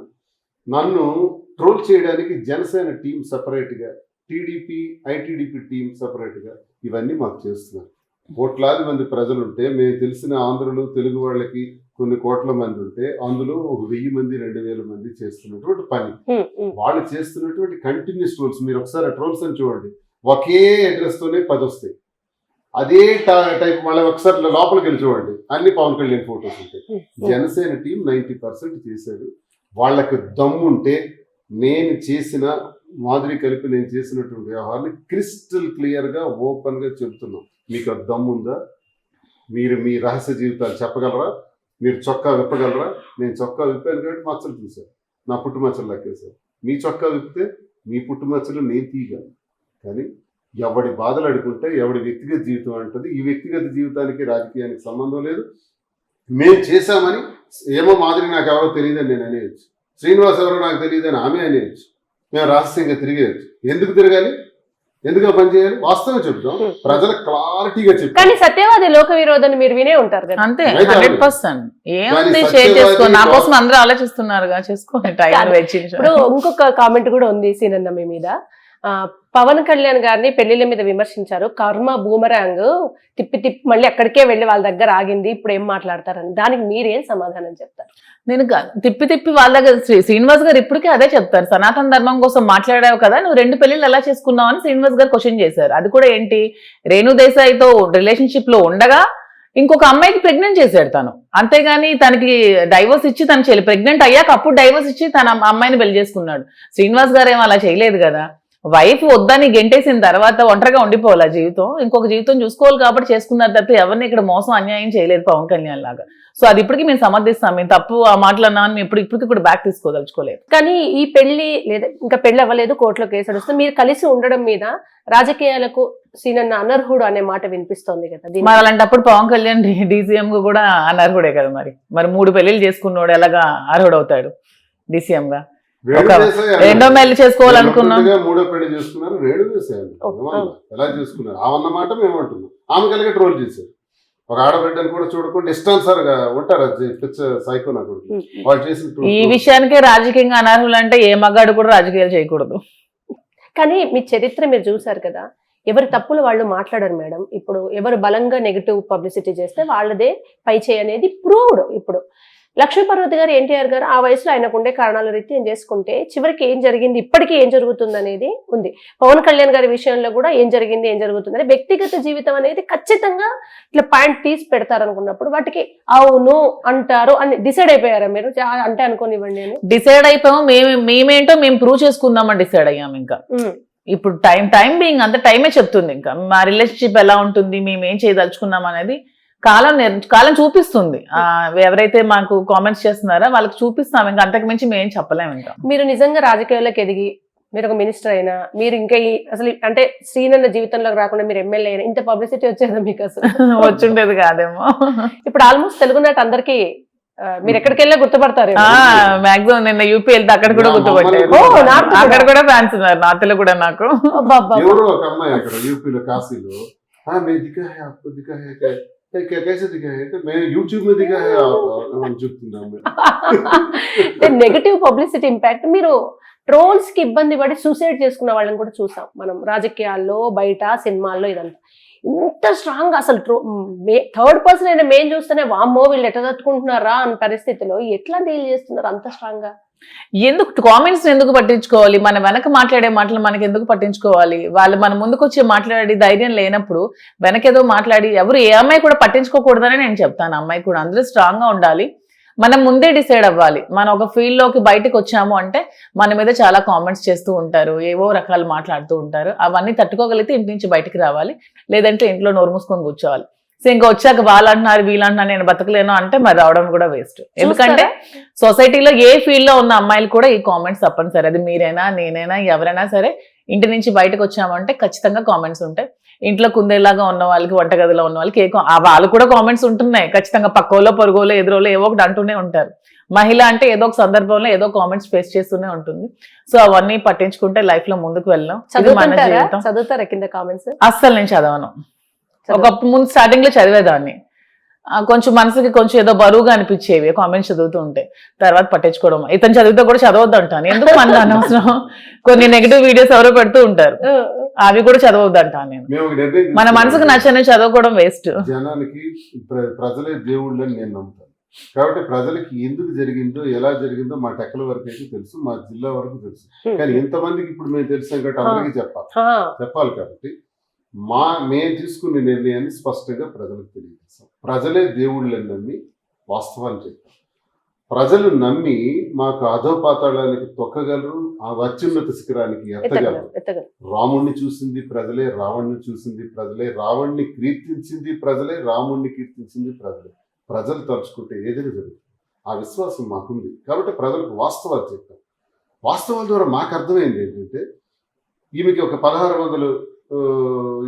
నన్ను ట్రోల్ చేయడానికి జనసేన టీం సపరేట్గా, టీడీపీ ఐటీడీపీ టీం సపరేట్గా ఇవన్నీ మాకు చేస్తున్నారు. కోట్లాది మంది ప్రజలుంటే, మేము తెలిసిన ఆంధ్రులు తెలుగు వాళ్ళకి కొన్ని కోట్ల మంది ఉంటే, అందులో 1000 మంది 2000 మంది చేస్తున్నటువంటి పని, వాళ్ళు చేస్తున్నటువంటి కంటిన్యూస్ ట్రోల్స్. మీరు ఒకసారి ట్రోల్స్ అని చూడండి, ఒకే అడ్రస్ తోనే 10 వస్తాయి. అదే టైప్ మళ్ళీ ఒకసారి లోపలికి వెళ్ళి చూడండి, అన్ని పవన్ కళ్యాణ్ ఫోటోస్ ఉంటాయి. జనసేన టీం 90% చేశారు. వాళ్ళకి దమ్ముంటే నేను చేసిన మాధురి కలిపి నేను చేసినటువంటి వ్యవహారాన్ని క్రిస్టల్ క్లియర్గా ఓపెన్గా చెబుతున్నాం. మీకు అది దమ్ముందా? మీరు మీ రహస్య జీవితాలు చెప్పగలరా? మీరు చొక్కా విప్పగలరా? నేను చొక్కా విప్పాను కాబట్టి మచ్చలు చూశాను, నా పుట్టుమచ్చలు లెక్కేశారు. మీ చొక్కా విప్పితే మీ పుట్టుమచ్చలు నేను తీయగలను. కానీ ఎవడి బాధలు అడుగుంటే ఎవడి వ్యక్తిగత జీవితం అంటుంది. ఈ వ్యక్తిగత జీవితానికి రాజకీయానికి సంబంధం లేదు. మేము చేశామని ఏమో మాదిరి నాకు ఎవరో తెలియదని నేను అనేయచ్చు, శ్రీనివాస్ ఎవరో నాకు తెలియదని ఆమె అనేయచ్చు, మేము రహస్యంగా తిరిగేయచ్చు. ఎందుకు తిరగాలి? ఎందుకు పని చేయాలి? వాస్తవం చెప్తాం, ప్రజలకు క్లారిటీగా చెప్తాం. కానీ సత్యవాది లోక విరోధాన్ని మీరు వినే ఉంటారు కదా. అంతే 100%. ఏముంది, షేర్ చేసుకో, నా కోసం అందరూ ఆలోచిస్తున్నారుగా, చేసుకోండి. ఇప్పుడు ఇంకొక కామెంట్ కూడా ఉంది సీనన్న మీ మీద. పవన్ కళ్యాణ్ గారిని పెళ్లిళ్ళ మీద విమర్శించారు. కర్మ బూమరాంగ్ తిప్పి తిప్పి మళ్ళీ అక్కడికే వెళ్ళి వాళ్ళ దగ్గర ఆగింది, ఇప్పుడు ఏం మాట్లాడతారని. దానికి మీరేం సమాధానం చెప్తారు? నేను తిప్పి వాళ్ళ దగ్గర శ్రీనివాస్ గారు ఇప్పటికే అదే చెప్తారు. సనాతన ధర్మం కోసం మాట్లాడావు కదా, నువ్వు 2 పెళ్లిళ్ళు ఎలా చేసుకున్నావు అని శ్రీనివాస్ గారు క్వశ్చన్ చేశారు. అది కూడా ఏంటి, రేణు దేశాయ్తో రిలేషన్షిప్ లో ఉండగా ఇంకొక అమ్మాయికి ప్రెగ్నెంట్ చేశాడు తను. అంతేగాని తనకి డైవర్స్ ఇచ్చి తను చేయలేదు. ప్రెగ్నెంట్ అయ్యాక అప్పుడు డైవర్స్ ఇచ్చి తన అమ్మాయిని పెళ్లి చేసుకున్నాడు. శ్రీనివాస్ గారు ఏమో అలా చేయలేదు కదా. వైఫ్ వద్దని గెంటేసిన తర్వాత ఒంటరిగా ఉండిపోవాలి ఆ జీవితం, ఇంకొక జీవితం చూసుకోవాలి కాబట్టి చేసుకున్నారు తప్ప ఎవరిని ఇక్కడ మోసం అన్యాయం చేయలేదు పవన్ కళ్యాణ్ లాగా. సో అది ఇప్పటికీ మేము సమర్థిస్తాం. మేము తప్పు ఆ మాటలు అన్నా మేము ఇప్పటికి బ్యాక్ తీసుకోదలుచుకోలేదు. కానీ ఈ పెళ్లి లేదా ఇంకా పెళ్లి అవ్వలేదు, కోర్టులో కేసు నడుస్తుంది, మీరు కలిసి ఉండడం మీద రాజకీయాలకు సీనన్న అనర్హుడు అనే మాట వినిపిస్తోంది కదా. మరి అలాంటప్పుడు పవన్ కళ్యాణ్ డీసీఎం కూడా అనర్హుడే కదా. మరి 3 పెళ్లిళ్ళు చేసుకున్నాడు ఎలాగా అర్హుడు అవుతాడు డీసీఎం గా? రెండో పెళ్లి చేసుకోవాలనుకున్నాం, 3వ పెళ్లి చేసుకున్నారు. రేణు దేశాయ్ ఎలా చేసుకున్నారు అవన్నమాట మేము అంటున్నాం. ఆమె కలిగే ట్రోల్ చేశారు. ఒక ఆడబిడ్డను కూడా చూడకుండా ఇష్టానుసారిగా ఉంటారు సైకో నాకు వాళ్ళు చేసిన. ఈ విషయానికే రాజకీయంగా అనర్హులు అంటే ఏ మగాడు కూడా రాజకీయాలు చేయకూడదు. కానీ మీ చరిత్ర మీరు చూసారు కదా, ఎవరి తప్పులు వాళ్ళు మాట్లాడరు మేడం. ఇప్పుడు ఎవరు బలంగా నెగిటివ్ పబ్లిసిటీ చేస్తే వాళ్ళదే పై చేయి అనేది ప్రూవ్డ్. ఇప్పుడు లక్ష్మీపార్వతి గారు, ఎన్టీఆర్ గారు ఆ వయసులో ఆయనకు ఉండే కారణాల రీతి ఏం చేసుకుంటే చివరికి ఏం జరిగింది, ఇప్పటికీ ఏం జరుగుతుంది అనేది ఉంది. పవన్ కళ్యాణ్ గారి విషయంలో కూడా ఏం జరిగింది, ఏం జరుగుతుంది అని వ్యక్తిగత జీవితం అనేది ఖచ్చితంగా ఇట్లా పాయింట్ తీసి పెడతారనుకున్నప్పుడు వాటికి అవును అంటారు అని డిసైడ్ అయిపోయారా మీరు? అంటే అనుకోనివ్వండి అని డిసైడ్ అయిపోయాము. మేమేంటో మేము ప్రూవ్ చేసుకుందామని డిసైడ్ అయ్యాము. ఇంకా ఇప్పుడు టైం బీయింగ్ అంత టైమే చెప్తుంది. ఇంకా మా రిలేషన్షిప్ ఎలా ఉంటుంది, మేము ఏం చేయదలుచుకున్నాం అనేది కాలం చూపిస్తుంది. ఎవరైతే మాకు కామెంట్స్ చేస్తున్నారో వాళ్ళకి చూపిస్తాం. ఇంకా అంతకు మించి మేము చెప్పలేము. ఇంకా మీరు నిజంగా రాజకీయాల్లోకి ఎదిగి మీరు ఒక మినిస్టర్ అయినా, మీరు ఇంకా అసలు అంటే శ్రీనన్న జీవితంలోకి రాకుండా మీరు ఎమ్మెల్యే అయినా ఇంత పబ్లిసిటీ వచ్చేదా మీకు? అసలు వచ్చుండేది కాదేమో. ఇప్పుడు ఆల్మోస్ట్ తెలుగునాట అందరికి మీరు ఎక్కడికి వెళ్ళా గుర్తుపడతారు. మాక్సిమం నిన్న యూపీ వెళ్తే అక్కడ కూడా గుర్తుపట్టారు. అక్కడ కూడా ఫ్యాన్స్ ఉన్నారు, నార్త్ లో కూడా. నాకు నెగటివ్ పబ్లిసిటీ ఇంపాక్ట్. మీరు ట్రోల్స్ కి ఇబ్బంది పడి సూసైడ్ చేసుకున్న వాళ్ళని కూడా చూసాం మనం రాజకీయాల్లో, బయట సినిమాల్లో. ఇదంతా ఇంత స్ట్రాంగ్ అసలు థర్డ్ పర్సన్ అయినా మేము చూస్తేనే వామ్మో వీళ్ళు ఎట్లా తట్టుకుంటున్నారా అన్న పరిస్థితిలో ఎట్లా డీల్ చేస్తున్నారు అంత స్ట్రాంగ్ గా? ఎందుకు కామెంట్స్ ఎందుకు పట్టించుకోవాలి? మన వెనక మాట్లాడే మాటలు మనకి ఎందుకు పట్టించుకోవాలి? వాళ్ళు మన ముందుకు వచ్చి మాట్లాడి ధైర్యం లేనప్పుడు వెనకేదో మాట్లాడి ఎవరు ఏ అమ్మాయి కూడా పట్టించుకోకూడదని నేను చెప్తాను. అమ్మాయి కూడా అందరూ స్ట్రాంగ్ గా ఉండాలి. మనం ముందే డిసైడ్ అవ్వాలి. మనం ఒక ఫీల్డ్ లోకి బయటకు వచ్చాము అంటే మన మీద చాలా కామెంట్స్ చేస్తూ ఉంటారు, ఏవో రకాలు మాట్లాడుతూ ఉంటారు. అవన్నీ తట్టుకోగలిగితే ఇంటి నుంచి బయటకు రావాలి, లేదంటే ఇంట్లో నోరు మూసుకొని కూర్చోవాలి. సో ఇంకా వచ్చాక వాళ్ళు అంటున్నారు వీళ్ళు అంటున్నారు నేను బతకలేను అంటే మరి రావడం కూడా వేస్ట్. ఎందుకంటే సొసైటీలో ఏ ఫీల్డ్ లో ఉన్న అమ్మాయిలు కూడా ఈ కామెంట్స్ తప్పనిసరి. అది మీరైనా నేనైనా ఎవరైనా సరే ఇంటి నుంచి బయటకు వచ్చామంటే ఖచ్చితంగా కామెంట్స్ ఉంటాయి. ఇంట్లో కుందేలాగా ఉన్న వాళ్ళకి, వంటగదిలో ఉన్న వాళ్ళకి వాళ్ళు కూడా కామెంట్స్ ఉంటున్నాయి ఖచ్చితంగా. పక్కోలో పొరుగులో ఎదురోలో ఏవో ఒకటి అంటూనే ఉంటారు. మహిళ అంటే ఏదో ఒక సందర్భంలో ఏదో కామెంట్స్ ఫేస్ చేస్తూనే ఉంటుంది. సో అవన్నీ పట్టించుకుంటే లైఫ్ లో ముందుకు వెళ్ళాం. చదువుతారా కింద కామెంట్స్? అస్సలు నేను చదవను. ఒకప్పుడు ముందు స్టార్టింగ్ లో చదివేదాన్ని, కొంచెం మనసుకి కొంచెం ఏదో బరువుగా అనిపించేవి కామెంట్స్ చదువుతూ ఉంటే. తర్వాత పట్టించుకోవడం, ఇతను చదివితే కూడా చదవద్దు అంటాను. ఎందుకు మన అనవసరం. కొన్ని నెగిటివ్ వీడియోస్ ఎవరో పెడుతూ ఉంటారు, అవి కూడా చదవద్దు అంటాను నేను. మన మనసుకు నచ్చని చదవకపోవడం వేస్ట్. జనానికి ప్రజలే దేవుళ్ళు అని నేను నమ్ముతాను. కాబట్టి ప్రజలకి ఎందుకు జరిగిందో ఎలా జరిగిందో మా టెక్కల వరకు అయితే తెలుసు, మా జిల్లా వరకు తెలుసు. కానీ ఇంతమందికి ఇప్పుడు మేము తెలిసాం కాబట్టి అందరికీ చెప్పాలి. కాబట్టి మేము తీసుకునే నిర్ణయాన్ని స్పష్టంగా ప్రజలకు తెలియజేస్తాం. ప్రజలే దేవుళ్ళని నమ్మి వాస్తవాన్ని చెప్తాం. ప్రజలు నమ్మి మాకు అధోపాతాళానికి తొక్కగలరు, ఆ అత్యున్నత శిఖరానికి ఎత్తగలరు. రాముణ్ణి చూసింది ప్రజలే, రావణ్ణి చూసింది ప్రజలే, రావణ్ణి కీర్తించింది ప్రజలే, రాముణ్ణి కీర్తించింది ప్రజలే. ప్రజలు తలుచుకుంటే ఏదైనా జరుగుతుంది. ఆ విశ్వాసం మాకుంది. కాబట్టి ప్రజలకు వాస్తవాలు చెప్తాం. వాస్తవాల ద్వారా మాకు అర్థమైంది ఏంటంటే, ఈమెకి ఒక 1600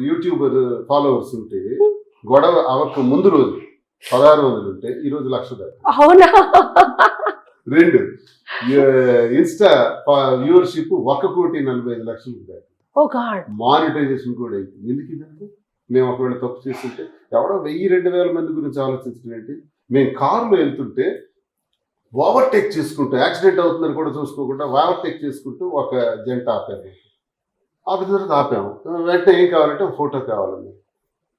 యూట్యూబర్ ఫాలోవర్స్ ఉంటే గొడవ అవక ముందు రోజు 1600 ఉంటే ఈ రోజు 1,00,000 దాకా. అవునా? 2 ఇన్స్టా వ్యూవర్షిప్ 1,45,00,000 దాకా. మానిటైజేషన్ కూడా అయిపోయింది. ఎందుకు ఇదంటే మేము ఒకవేళ తప్పు చేస్తుంటే ఎవడో 1000-2000 మంది గురించి ఆలోచించడం ఏంటి? మేము కారులో వెళ్తుంటే ఓవర్టేక్ చేసుకుంటూ, యాక్సిడెంట్ అవుతుందని కూడా చూసుకోకుండా ఓవర్టేక్ చేసుకుంటూ ఒక జంట ఆపారు. ఆపిన తర్వాత ఆపాము. వెంటనే ఏం కావాలంటే ఒక ఫోటో కావాలన్నారు.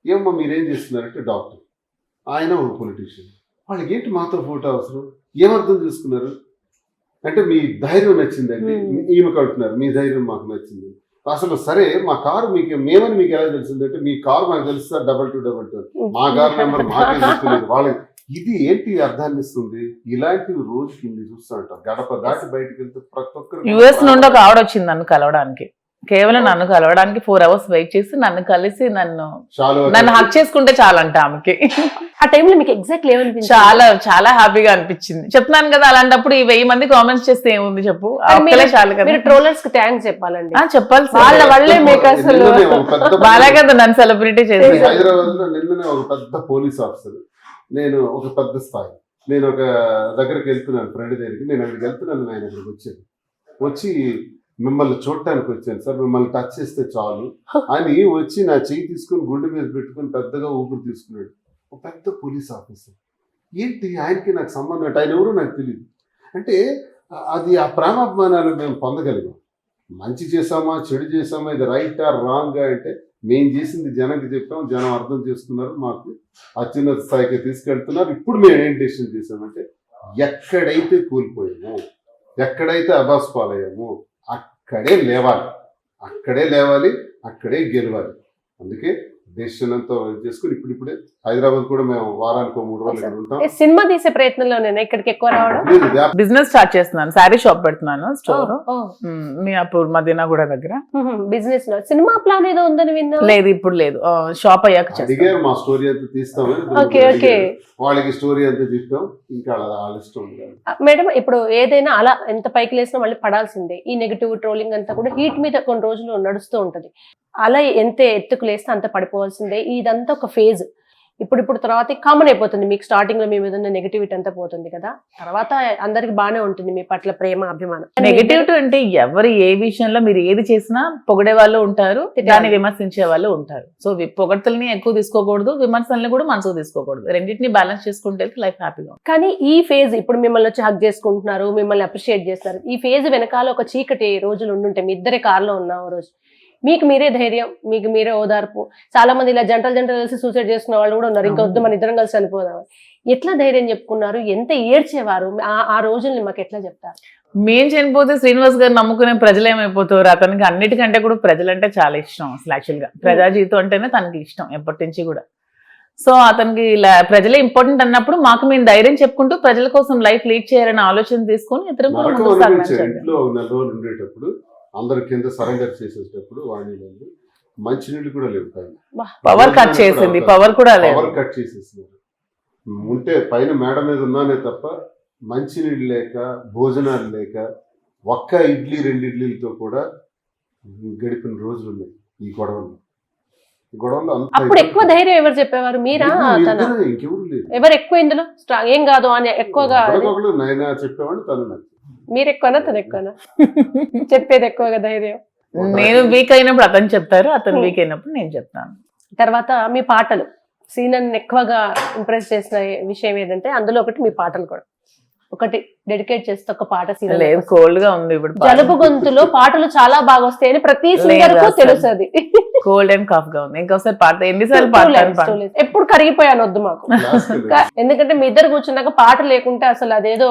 ఏమమ్మా మీరేం చేస్తున్నారంటే డాక్టర్, ఆయన ఒక పొలిటీషియన్, వాళ్ళకి ఏంటి మాతో ఫోటో అవసరం, ఏమర్థం చేసుకున్నారు అంటే మీ ధైర్యం నచ్చిందండి, ఈమె కడుతున్నారు మీ ధైర్యం మాకు నచ్చింది. అసలు సరే మా కారు మీకు మేమని మీకు ఎలా తెలిసిందంటే మీ కారు మాకు తెలుస్తా 2222 మా కారు నెంబర్ మాకే తెలుస్తుంది వాళ్ళకి. ఇది ఏంటి అర్థాన్ని ఇస్తుంది? ఇలాంటివి రోజుకి ఇన్ని చూస్తూ ఉంటాం. గడప దాటి బయటకు వెళ్తే ప్రతి ఒక్కరు యుఎస్ నుండి ఒక ఆవిడ వచ్చింది నన్ను కలవడానికి, కేవలం నన్ను కలవడానికి 4 hours వెయిట్ చేసి నన్ను కలిసి నన్ను హక్ చేసుకుంటే చాలంట ఆమెకి. ఆ టైంలో మీకు ఎగ్జాక్ట్లీ ఏమనిపించింది? చాలా చాలా హ్యాపీగా అనిపించింది. చెప్తున్నాను కదా, అలాంటప్పుడు ఈ 1000 మంది కామెంట్స్ చేస్తే ఏముంది చెప్పు, ఒక్కలే చాలు కదా. మీరు ట్రోలర్స్ కి థ్యాంక్స్ చెప్పాలండి. చెప్పాలి, వాళ్ళ వల్లే మీకు అసలు బాగా కదా నన్ను సెలబ్రిటీ చేసి. హైదరాబాద్ లో నిన్ననే ఒక పెద్ద పోలీస్ ఆఫీసర్, నేను ఒక పెద్ద స్థాయి, నేను ఒక దగ్గరికి వెళ్తున్నాను ఫ్రెండ్ దగ్గరికి, నేను అక్కడికి వెళ్తున్నాను, ఆయన అక్కడికి వచ్చాను, వచ్చి మిమ్మల్ని చూడటానికి వచ్చాను సార్, మిమ్మల్ని టచ్ చేస్తే చాలు అని వచ్చి నా చెయ్యి తీసుకుని గుండె మీద పెట్టుకుని పెద్దగా ఊపిరి తీసుకున్నాడు. ఒక పెద్ద పోలీస్ ఆఫీసర్. ఏంటి ఆయనకి నాకు సంబంధం అంటే ఆయన ఎవరో నాకు తెలియదు. అంటే అది ఆ ప్రేమాభిమానాలు మేము పొందగలిగాం. మంచి చేసామా చెడు చేసామా, ఇది రైట్ ఆర్ రాంగ్ అంటే మేము చేసింది జనానికి చెప్పాం, జనం అర్థం చేసుకున్నారు, మాకు అత్యున్నత స్థాయికి తీసుకెళ్తున్నారు. ఇప్పుడు మేము ఏం డెసిషన్ చేసామంటే ఎక్కడైతే కూలిపోయామో, ఎక్కడైతే అబాస్ పాలయ్యామో అక్కడే లేవాలి, అక్కడే లేవాలి, అక్కడే గెలవాలి. అందుకే డెసిషన్ అంతా చేసుకుని ఇప్పుడిప్పుడే హైదరాబాద్ కూడా మేము వారానికి 3 రోజులు ఇక్కడ ఉంటాం. సినిమా తీసే ప్రయత్నంలో నేను ఇక్కడికి ఎక్కువ రావడం. బిజినెస్ స్టార్ట్ చేస్తున్నాను, శారీ షాప్ పెడుతున్నాను, స్టోర్ మియాపూర్ మదీనాగూడ దగ్గర. బిజినెస్ లో సినిమా ప్లాన్ ఏదో ఉందని విన్నా. లేదు ఇప్పుడు లేదు, షాప్ అయ్యాక అడిగారు మా స్టోరీ అంతా తీస్తామని. ఓకే ఓకే, వాళ్ళకి స్టోరీ అంతా చెప్పాం, ఇంకా వాళ్ళ ఇష్టం. మేడం ఇప్పుడు ఏదైనా అలా ఎంత పైకి లేసినా మళ్ళీ పడాల్సిందే. ఈ నెగిటివ్ ట్రోలింగ్ అంతా కూడా హీట్ మీద కొన్ని రోజులు నడుస్తూ ఉంటది. అలా ఎంత ఎత్తుకు లేస్తే అంత పడిపోవాల్సిందే. ఇదంతా ఒక ఫేజ్. ఇప్పుడు తర్వాత కామన్ అయిపోతుంది. మీకు స్టార్టింగ్ లో మీ మీద ఉన్న నెగిటివిటీ అంతా పోతుంది కదా, తర్వాత అందరికి బాగానే ఉంటుంది మీ పట్ల ప్రేమ అభిమానం. నెగిటివిటీ అంటే ఎవరు ఏ విషయంలో మీరు ఏది చేసినా పొగిడే వాళ్ళు ఉంటారు, దాన్ని విమర్శించే వాళ్ళు ఉంటారు. సో పొగడ్తల్ని ఎక్కువ తీసుకోకూడదు, విమర్శల్ని కూడా మనసుకు తీసుకోకూడదు. రెండింటిని బ్యాలెన్స్ చేసుకుంటే లైఫ్ హ్యాపీగా. కానీ ఈ ఫేజ్ ఇప్పుడు మిమ్మల్ని వచ్చి హక్ చేసుకుంటున్నారు, మిమ్మల్ని అప్రిషియేట్ చేస్తారు. ఈ ఫేజ్ వెనకాల ఒక చీకటి రోజులు ఉండుంటాయి. మీ ఇద్దరే కార్లో ఉన్నాం రోజు. మీకు మీరే ధైర్యం, మీకు మీరే ఓదార్పు. చాలా మంది ఇలా జంటలు కలిసి సూసైడ్ చేసుకున్న వాళ్ళు కూడా ఉన్నారు. ఇంకా వద్దు మన ఇద్దరం కలిసి చనిపోదాం. ఎట్లా ధైర్యం చెప్పుకున్నారు? ఎంత ఏడ్చేవారు? ఆ రోజుల్ని మాకు ఎట్లా చెప్తారు? మేము చనిపోతే శ్రీనివాస్ గారు నమ్ముకునే ప్రజలు ఏమైపోతారు? అతనికి అన్నిటికంటే కూడా ప్రజలంటే చాలా ఇష్టం. అసలు యాక్చువల్ గా ప్రజా జీవితం అంటేనే తనకి ఇష్టం ఎప్పటి నుంచి కూడా. సో అతనికి ఇలా ప్రజలే ఇంపార్టెంట్ అన్నప్పుడు మాకు మేము ధైర్యం చెప్పుకుంటూ ప్రజల కోసం లైఫ్ లీడ్ చేయాలనే ఆలోచన తీసుకొని ఇద్దరం కూడా ముందుకు సాగించారు. అందరు కింద సరెండర్ చేసేటప్పుడు వాణిలో మంచినీళ్ళు కూడా లేవు, పవర్ కట్ చేసింది, పవర్ కూడా లేదు, పవర్ కట్ చేసేసినారు. ఉంటే పైన మేడ మీద ఉన్నానే తప్ప మంచినీళ్ళు లేక, భోజనాలు లేక, ఒక్క ఇడ్లీ 2 ఇడ్లీలతో కూడా గడిపిన రోజులు ఉన్నాయి ఈ గొడవలు. అప్పుడు ఎక్కువ ధైర్యం ఎవరు చెప్పేవారు? మీరా? ఇంకెవరు లేదు. ఎవరు ఎక్కువ ఇందులో స్ట్రాంగ్ ఏం కాదు అని ఎక్కువగా నైనా చెప్పేవాడు, తను నాకు. మీరు ఎక్కువనా తను ఎక్కువనా చెప్పేది? ఎక్కువగా ధైర్యం. నేను వీక్ అయినప్పుడు అతను చెప్తారు, అతను వీక్ అయినప్పుడు నేను చెప్తాను. తర్వాత మీ పాటలు సీనని ఎక్కువగా ఇంప్రెస్ చేసిన విషయం ఏంటంటే అందులో ఒకటి మీ పాటలు కూడా. ఒకటి డెడికేట్ చేస్తే ఒక పాట సీన్. లేదు, కోల్డ్ గా ఉంది ఇప్పుడు. జలుబు గొంతులో పాటలు చాలా బాగా వస్తాయని ప్రతి సింగర్ కు తెలుస్తుంది. కోల్డ్ అండ్ కాఫ్ గా ఉంది. ఇంకోసారి పాట ఎన్నిసార్లు పాడతాను, ఎప్పుడు కరిగిపోయాను వద్దు మాకు. ఎందుకంటే మీ ఇద్దరు కూర్చున్నాక పాట లేకుంటే అసలు అదేదో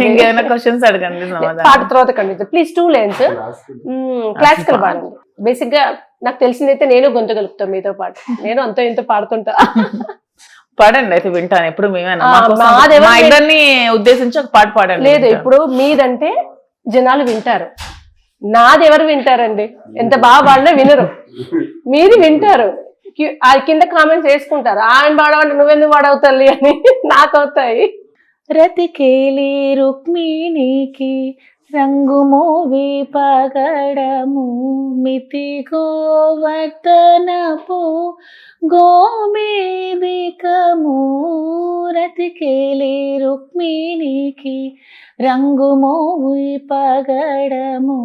ఇంకేమైనా క్వశ్చన్స్ అడగండి. పాట తర్వాత కండి ప్లీజ్. 2 lines క్లాసికల్ పాడండి. బేసిక్ గా నాకు తెలిసిందైతే నేను గొంతు కలుపుతాను మీతో పాటు. నేను అంతో ఇంతో పాడుతుంటా. పాడండి అయితే వింటాను. ఎప్పుడు మేమేనా మా ఇద్దరిని ఉద్దేశించి ఒక పాట పాడండి. లేదు, ఇప్పుడు మీదంటే జనాలు వింటారు, నాది ఎవరు వింటారండి? ఎంత బాగా పాడినా వినరు. మీరు వింటారు, కింద కామెంట్స్ వేసుకుంటారు, ఆయన పాడవంటే నువ్వెందుకు పాడవుతాయి అని నాకు అవుతాయి. రతికేలి రుక్మిణికి రంగు మోవి పగడము మితి గోవర్ధనపు గోమేదికము. రతికేలి రుక్మిణికి రంగు మోవి పగడము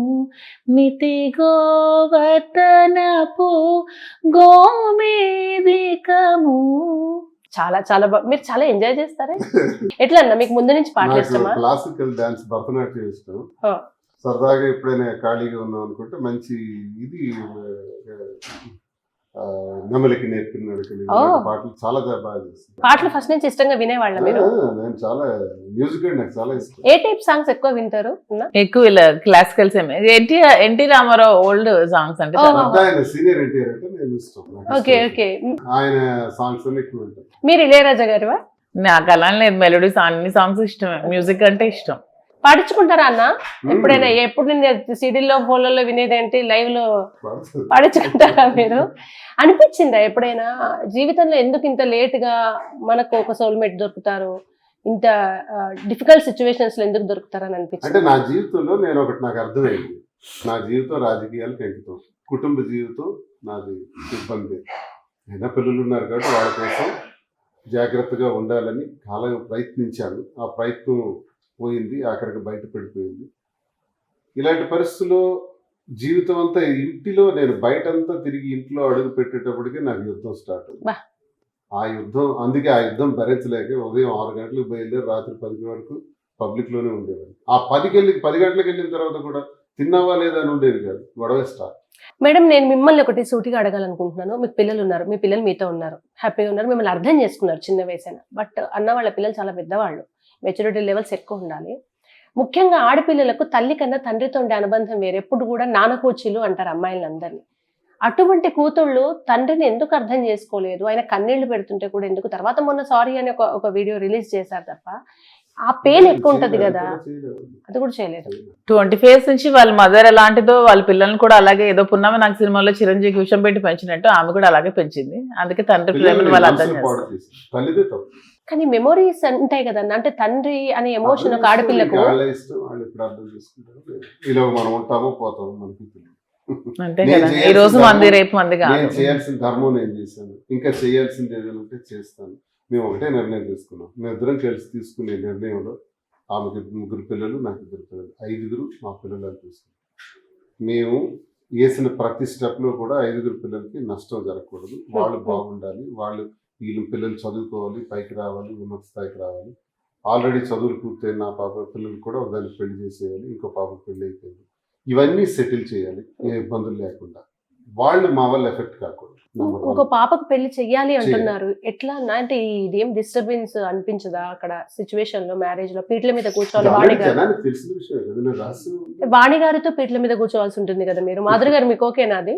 మితి గోవర్ధనపు గోమేదికము. చాలా చాలా మీరు చాలా ఎంజాయ్ చేస్తారా? ఎట్లా అన్న మీకు ముందు నుంచి పాటలు ఇష్టమా? క్లాసికల్ డాన్స్, భరతనాట్యం ఇష్టం. సరదాగా ఎప్పుడైనా ఖాళీగా ఉన్నాం అనుకుంటే మంచి ఇది నెమలికి నేర్పిన నడకలు ఇలాంటి పాటలు చాలా బాగా చేస్తాను. పాటలు ఫస్ట్ నుంచి ఇష్టంగా వినేవాళ్ళ మీరు? నేను చాలా మ్యూజిక్ అంటే నాకు చాలా ఇష్టం. ఏ టైప్ సాంగ్స్ ఎక్కువ వింటారు? ఎక్కువ ఇలా classical NT Rama Rao old songs అంటే చాలా. ఆయన సీనియర్ ఎన్టీఆర్ అంటే నేను ఇష్టం. Okay okay. ఆయన సాంగ్స్ అన్ని ఎక్కువ వింటాను. మీరు ఇళయరాజా గారివా? నాకు అలా లేదు, మెలోడీస్ అన్ని సాంగ్స్ ఇష్టమే, మ్యూజిక్ అంటే ఇష్టం. పాడించుకుంటారా అన్న ఎప్పుడైనా? ఎప్పుడు నేను సీడీల్లో ఫోన్లలో వినేదేంటి, లైవ్ లో పాడించుకుంటారా మీరు? అనిపించిందా ఎప్పుడైనా జీవితంలో ఎందుకు ఇంత లేట్ గా మనకు ఒక సోల్మేట్ దొరుకుతారు, ఇంత డిఫికల్ట్ సిచ్యువేషన్స్ లో ఎందుకు దొరుకుతారని అనిపించింది? అంటే నా జీవితంలో నేను ఒకటి నాకు అర్థమైంది, నా జీవితం రాజకీయాలకు ఎంకుతాం, కుటుంబ జీవితం నాది ఇబ్బంది. అయినా పిల్లలు ఉన్నారు కాబట్టి వాళ్ళ కోసం జాగ్రత్తగా ఉండాలని కాలం ప్రయత్నించాను. ఆ ప్రయత్నం పోయింది, ఆఖరికి బయట పడిపోయింది. ఇలాంటి పరిస్థితుల్లో జీవితం అంతా ఇంటిలో, నేను బయటంతా తిరిగి ఇంట్లో అడుగు పెట్టేటప్పటికి నాకు యుద్ధం స్టార్ట్ అయింది. ఆ యుద్ధం, అందుకే ఆ యుద్ధం భరించలేక ఉదయం 6 గంటలకు బయలుదేరి రాత్రి 10 వరకు పబ్లిక్ లోనే ఉండేవాడు. ఆ 10 గంటలకు వెళ్ళిన తర్వాత కూడా తిన్నావా లేదా అని ఉండేది కాదు, గొడవ స్టార్ట్. మేడం, నేను మిమ్మల్ని ఒకటి సూటిగా అడగాలనుకుంటున్నాను. మీకు పిల్లలు ఉన్నారు, మీ పిల్లలు మీతో ఉన్నారు, హ్యాపీగా ఉన్నారు, మిమ్మల్ని అర్థం చేసుకున్నారు చిన్న వయసైనా. బట్ అన్న వాళ్ళ పిల్లలు చాలా పెద్దవాళ్ళు, మెచ్యూరిటీ లెవెల్స్ ఎక్కువ ఉండాలి. ముఖ్యంగా ఆడపిల్లలకు తల్లి కన్నా తండ్రితో ఉండే అనుబంధం వేరే. ఎప్పుడు కూడా నానకూచీలు అంటారు అమ్మాయిలందరినీ. అటువంటి కూతుళ్ళు తండ్రిని ఎందుకు అర్థం చేసుకోలేదు? ఆయన కన్నీళ్లు పెడుతుంటే కూడా ఎందుకు? తర్వాత మొన్న సారీ అని ఒక వీడియో రిలీజ్ చేశారు తప్ప ఆ పెయిన్ ఎక్కువ ఉంటది కదా, అది కూడా చేయలేదు. 25 నుంచి వాళ్ళ మదర్ ఎలాంటిదో వాళ్ళ పిల్లల్ని కూడా అలాగే, ఏదో పున్నమ నాకు సినిమాలో చిరంజీవి విషయం పెట్టి పెంచినట్టు ఆమె కూడా అలాగే పెంచింది. అందుకే తండ్రి ప్రేమను వాళ్ళు అర్థం చేస్తారు. కానీ మెమోరీస్ ఉంటాయి కదా, అంటే తండ్రి అనే ఎమోషన్ ఒక ఆడపిల్లకు అంతే కదా. ఈ రోజు మంది రేపు మంది కాదు. నేను చేయాల్సిన ధర్మం నేను చేశాను, ఇంకా చేయాల్సింది ఏదైనా ఉంటే చేస్తాను. మేము ఒకటే నిర్ణయం తీసుకున్నాం, మేము ఇద్దరం కలిసి తీసుకునే నిర్ణయంలో ఆమెకి 3 పిల్లలు, నాకు 2 పిల్లలు, 5 మా పిల్లలు అని తీసుకున్నాం. మేము వేసిన ప్రతి స్టెప్లో కూడా 5 పిల్లలకి నష్టం జరగకూడదు, వాళ్ళు బాగుండాలి, వీళ్ళు పిల్లలు చదువుకోవాలి, పైకి రావాలి, ఉన్నత స్థాయికి రావాలి. ఆల్రెడీ చదువులు పూర్తయిన నా పాప పిల్లలు కూడా ఒకదాన్ని పెళ్లి చేసేయాలి, ఇంకో పాప పెళ్లి అయిపోయింది. ఇవన్నీ సెటిల్ చేయాలి, ఏ ఇబ్బందులు లేకుండా, వాళ్ళు మా వల్ల ఎఫెక్ట్ కాకూడదు. ఒక పాపకు పెళ్లి చెయ్యాలి అంటున్నారు, ఎట్లా అంటే ఇదేం డిస్టర్బెన్స్ అనిపించదా అక్కడ సిచ్యువేషన్ లో? మ్యారేజ్ లో పీటల మీద కూర్చోవాలి, వాణి గారితో పీటల మీద కూర్చోవాల్సి ఉంటుంది కదా మీరు. మాధురి గారు మీకు ఓకేనా? అది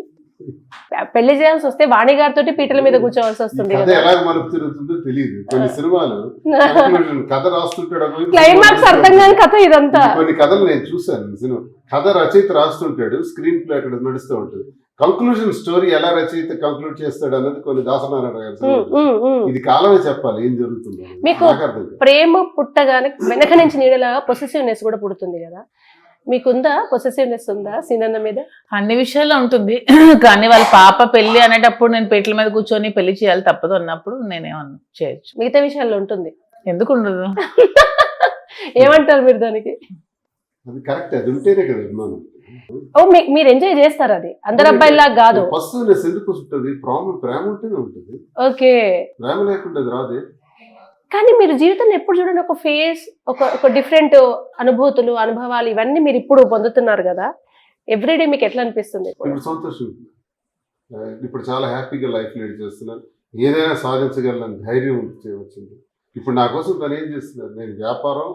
పెళ్లి చేయాల్సి వస్తే వాణి గారితో పీటల మీద కూర్చోవాల్సి వస్తుంది కదా. ఎలా మనకు తిరుగుతుందో తెలియదు. కొన్ని సినిమాలు కథ రాస్తుంటాడు, క్లైమాక్స్ అర్థం కాని కథ ఇదంతా. కొన్ని కథలు నేను చూసాను, సినిమా కథ రచయిత రాస్తుంటాడు, స్క్రీన్ ప్లే అక్కడ నడుస్తూ ఉంటుంది. కంక్లూజన్ స్టోరీ ఎలా రచయిత కంక్లూడ్ చేస్తాడు అన్నది కొన్ని దాసనారాయణ గారు, ఇది కాలమే చెప్పాలి ఏం జరుగుతుందో. మీకు ప్రేమ పుట్టగానే వెనక నుంచి నీడలాగా పొసెసివ్నెస్ కూడా పుడుతుంది కదా, మీకుందా పొసెసివ్నెస్? ఉందా సినన్న మీద? అన్ని విషయాల్లో ఉంటుంది, కానీ వాళ్ళ పాప పెళ్లి అనేటప్పుడు నేను పీటల మీద కూర్చొని పెళ్లి చేయాలి తప్పదు అన్నప్పుడు నేనేమన్నా చేయొచ్చు. మిగతా విషయాల్లో ఉంటుంది, ఎందుకు ఉండదు? ఏమంటారు మీరు దానికి? అది కరెక్ట్, అది ఉంటేనే కదా అభిమానం. మీరు ఎంజాయ్ చేస్తారు, అది అందరు అబ్బాయిలా కాదు. పొసెసివ్నెస్ ఎందుకు ఉంటుంది? ప్రేమ ఉంటేనే ఉంటుంది, ఓకే, ప్రేమ లేకుండా రాదే. కానీ మీరు జీవితంలో ఎప్పుడు చూడండి ఒక ఫేస్, ఒక డిఫరెంట్ అనుభూతులు, అనుభవాలు ఇవన్నీ మీరు ఇప్పుడు పొందుతున్నారు కదా, ఎవ్రీడే మీకు ఎట్లా అనిపిస్తుంది? ఇప్పుడు సంతోషం, ఇప్పుడు చాలా హ్యాపీగా లైఫ్ లీడ్ చేస్తున్నాను, ఏదైనా సాధించగలను ధైర్యం వచ్చింది. ఇప్పుడు నా కోసం తను ఏం చేస్తున్నారు, నేను వ్యాపారం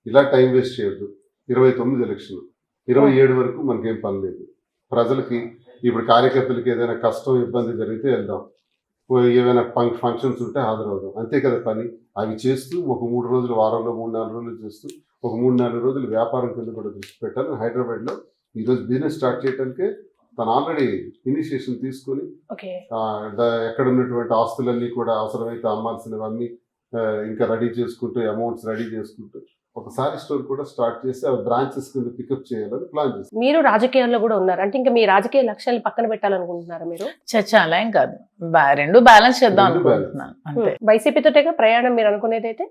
ఇలా టైం వేస్ట్ చేయొద్దు, 29 ఎలక్షన్, 27 వరకు మనకేం పని లేదు. ప్రజలకి ఇప్పుడు కార్యకర్తలకి ఏదైనా కష్టం ఇబ్బంది జరిగితే వెళ్దాం, ఏమైనా ఫంక్షన్స్ ఉంటే హాజరవుదాం, అంతే కదా పని. అవి చేస్తూ ఒక 3 రోజులు, వారంలో 3-4 రోజులు చేస్తూ ఒక 3-4 రోజులు వ్యాపారం కింద కూడా దృష్టి పెట్టాను. హైదరాబాద్లో ఈరోజు బిజినెస్ స్టార్ట్ చేయడానికే తను ఆల్రెడీ ఇనిషియేషన్ తీసుకుని ఎక్కడ ఉన్నటువంటి ఆస్తులన్నీ కూడా అవసరమైతే అమ్మాల్సినవన్నీ ఇంకా రెడీ చేసుకుంటూ, అమౌంట్స్ రెడీ చేసుకుంటూ ఒకసారి స్టోర్ కూడా స్టార్ట్ చేసి అవి బ్రాంచెస్ కింద పికప్ చేయాలని ప్లాన్ చేస్తారు. మీరు రాజకీయాల్లో కూడా ఉన్నారు అంటే ఇంకా మీ రాజకీయ లక్ష్యాలు పక్కన పెట్టాలనుకుంటున్నారా మీరు? అలా ఏం కాదు, రెండు బ్యాలెన్స్ చేద్దాం అనుకుంటున్నాను అంతే. వైసీపీతోటే ప్రయాణం మీరు అనుకునేది అయితే?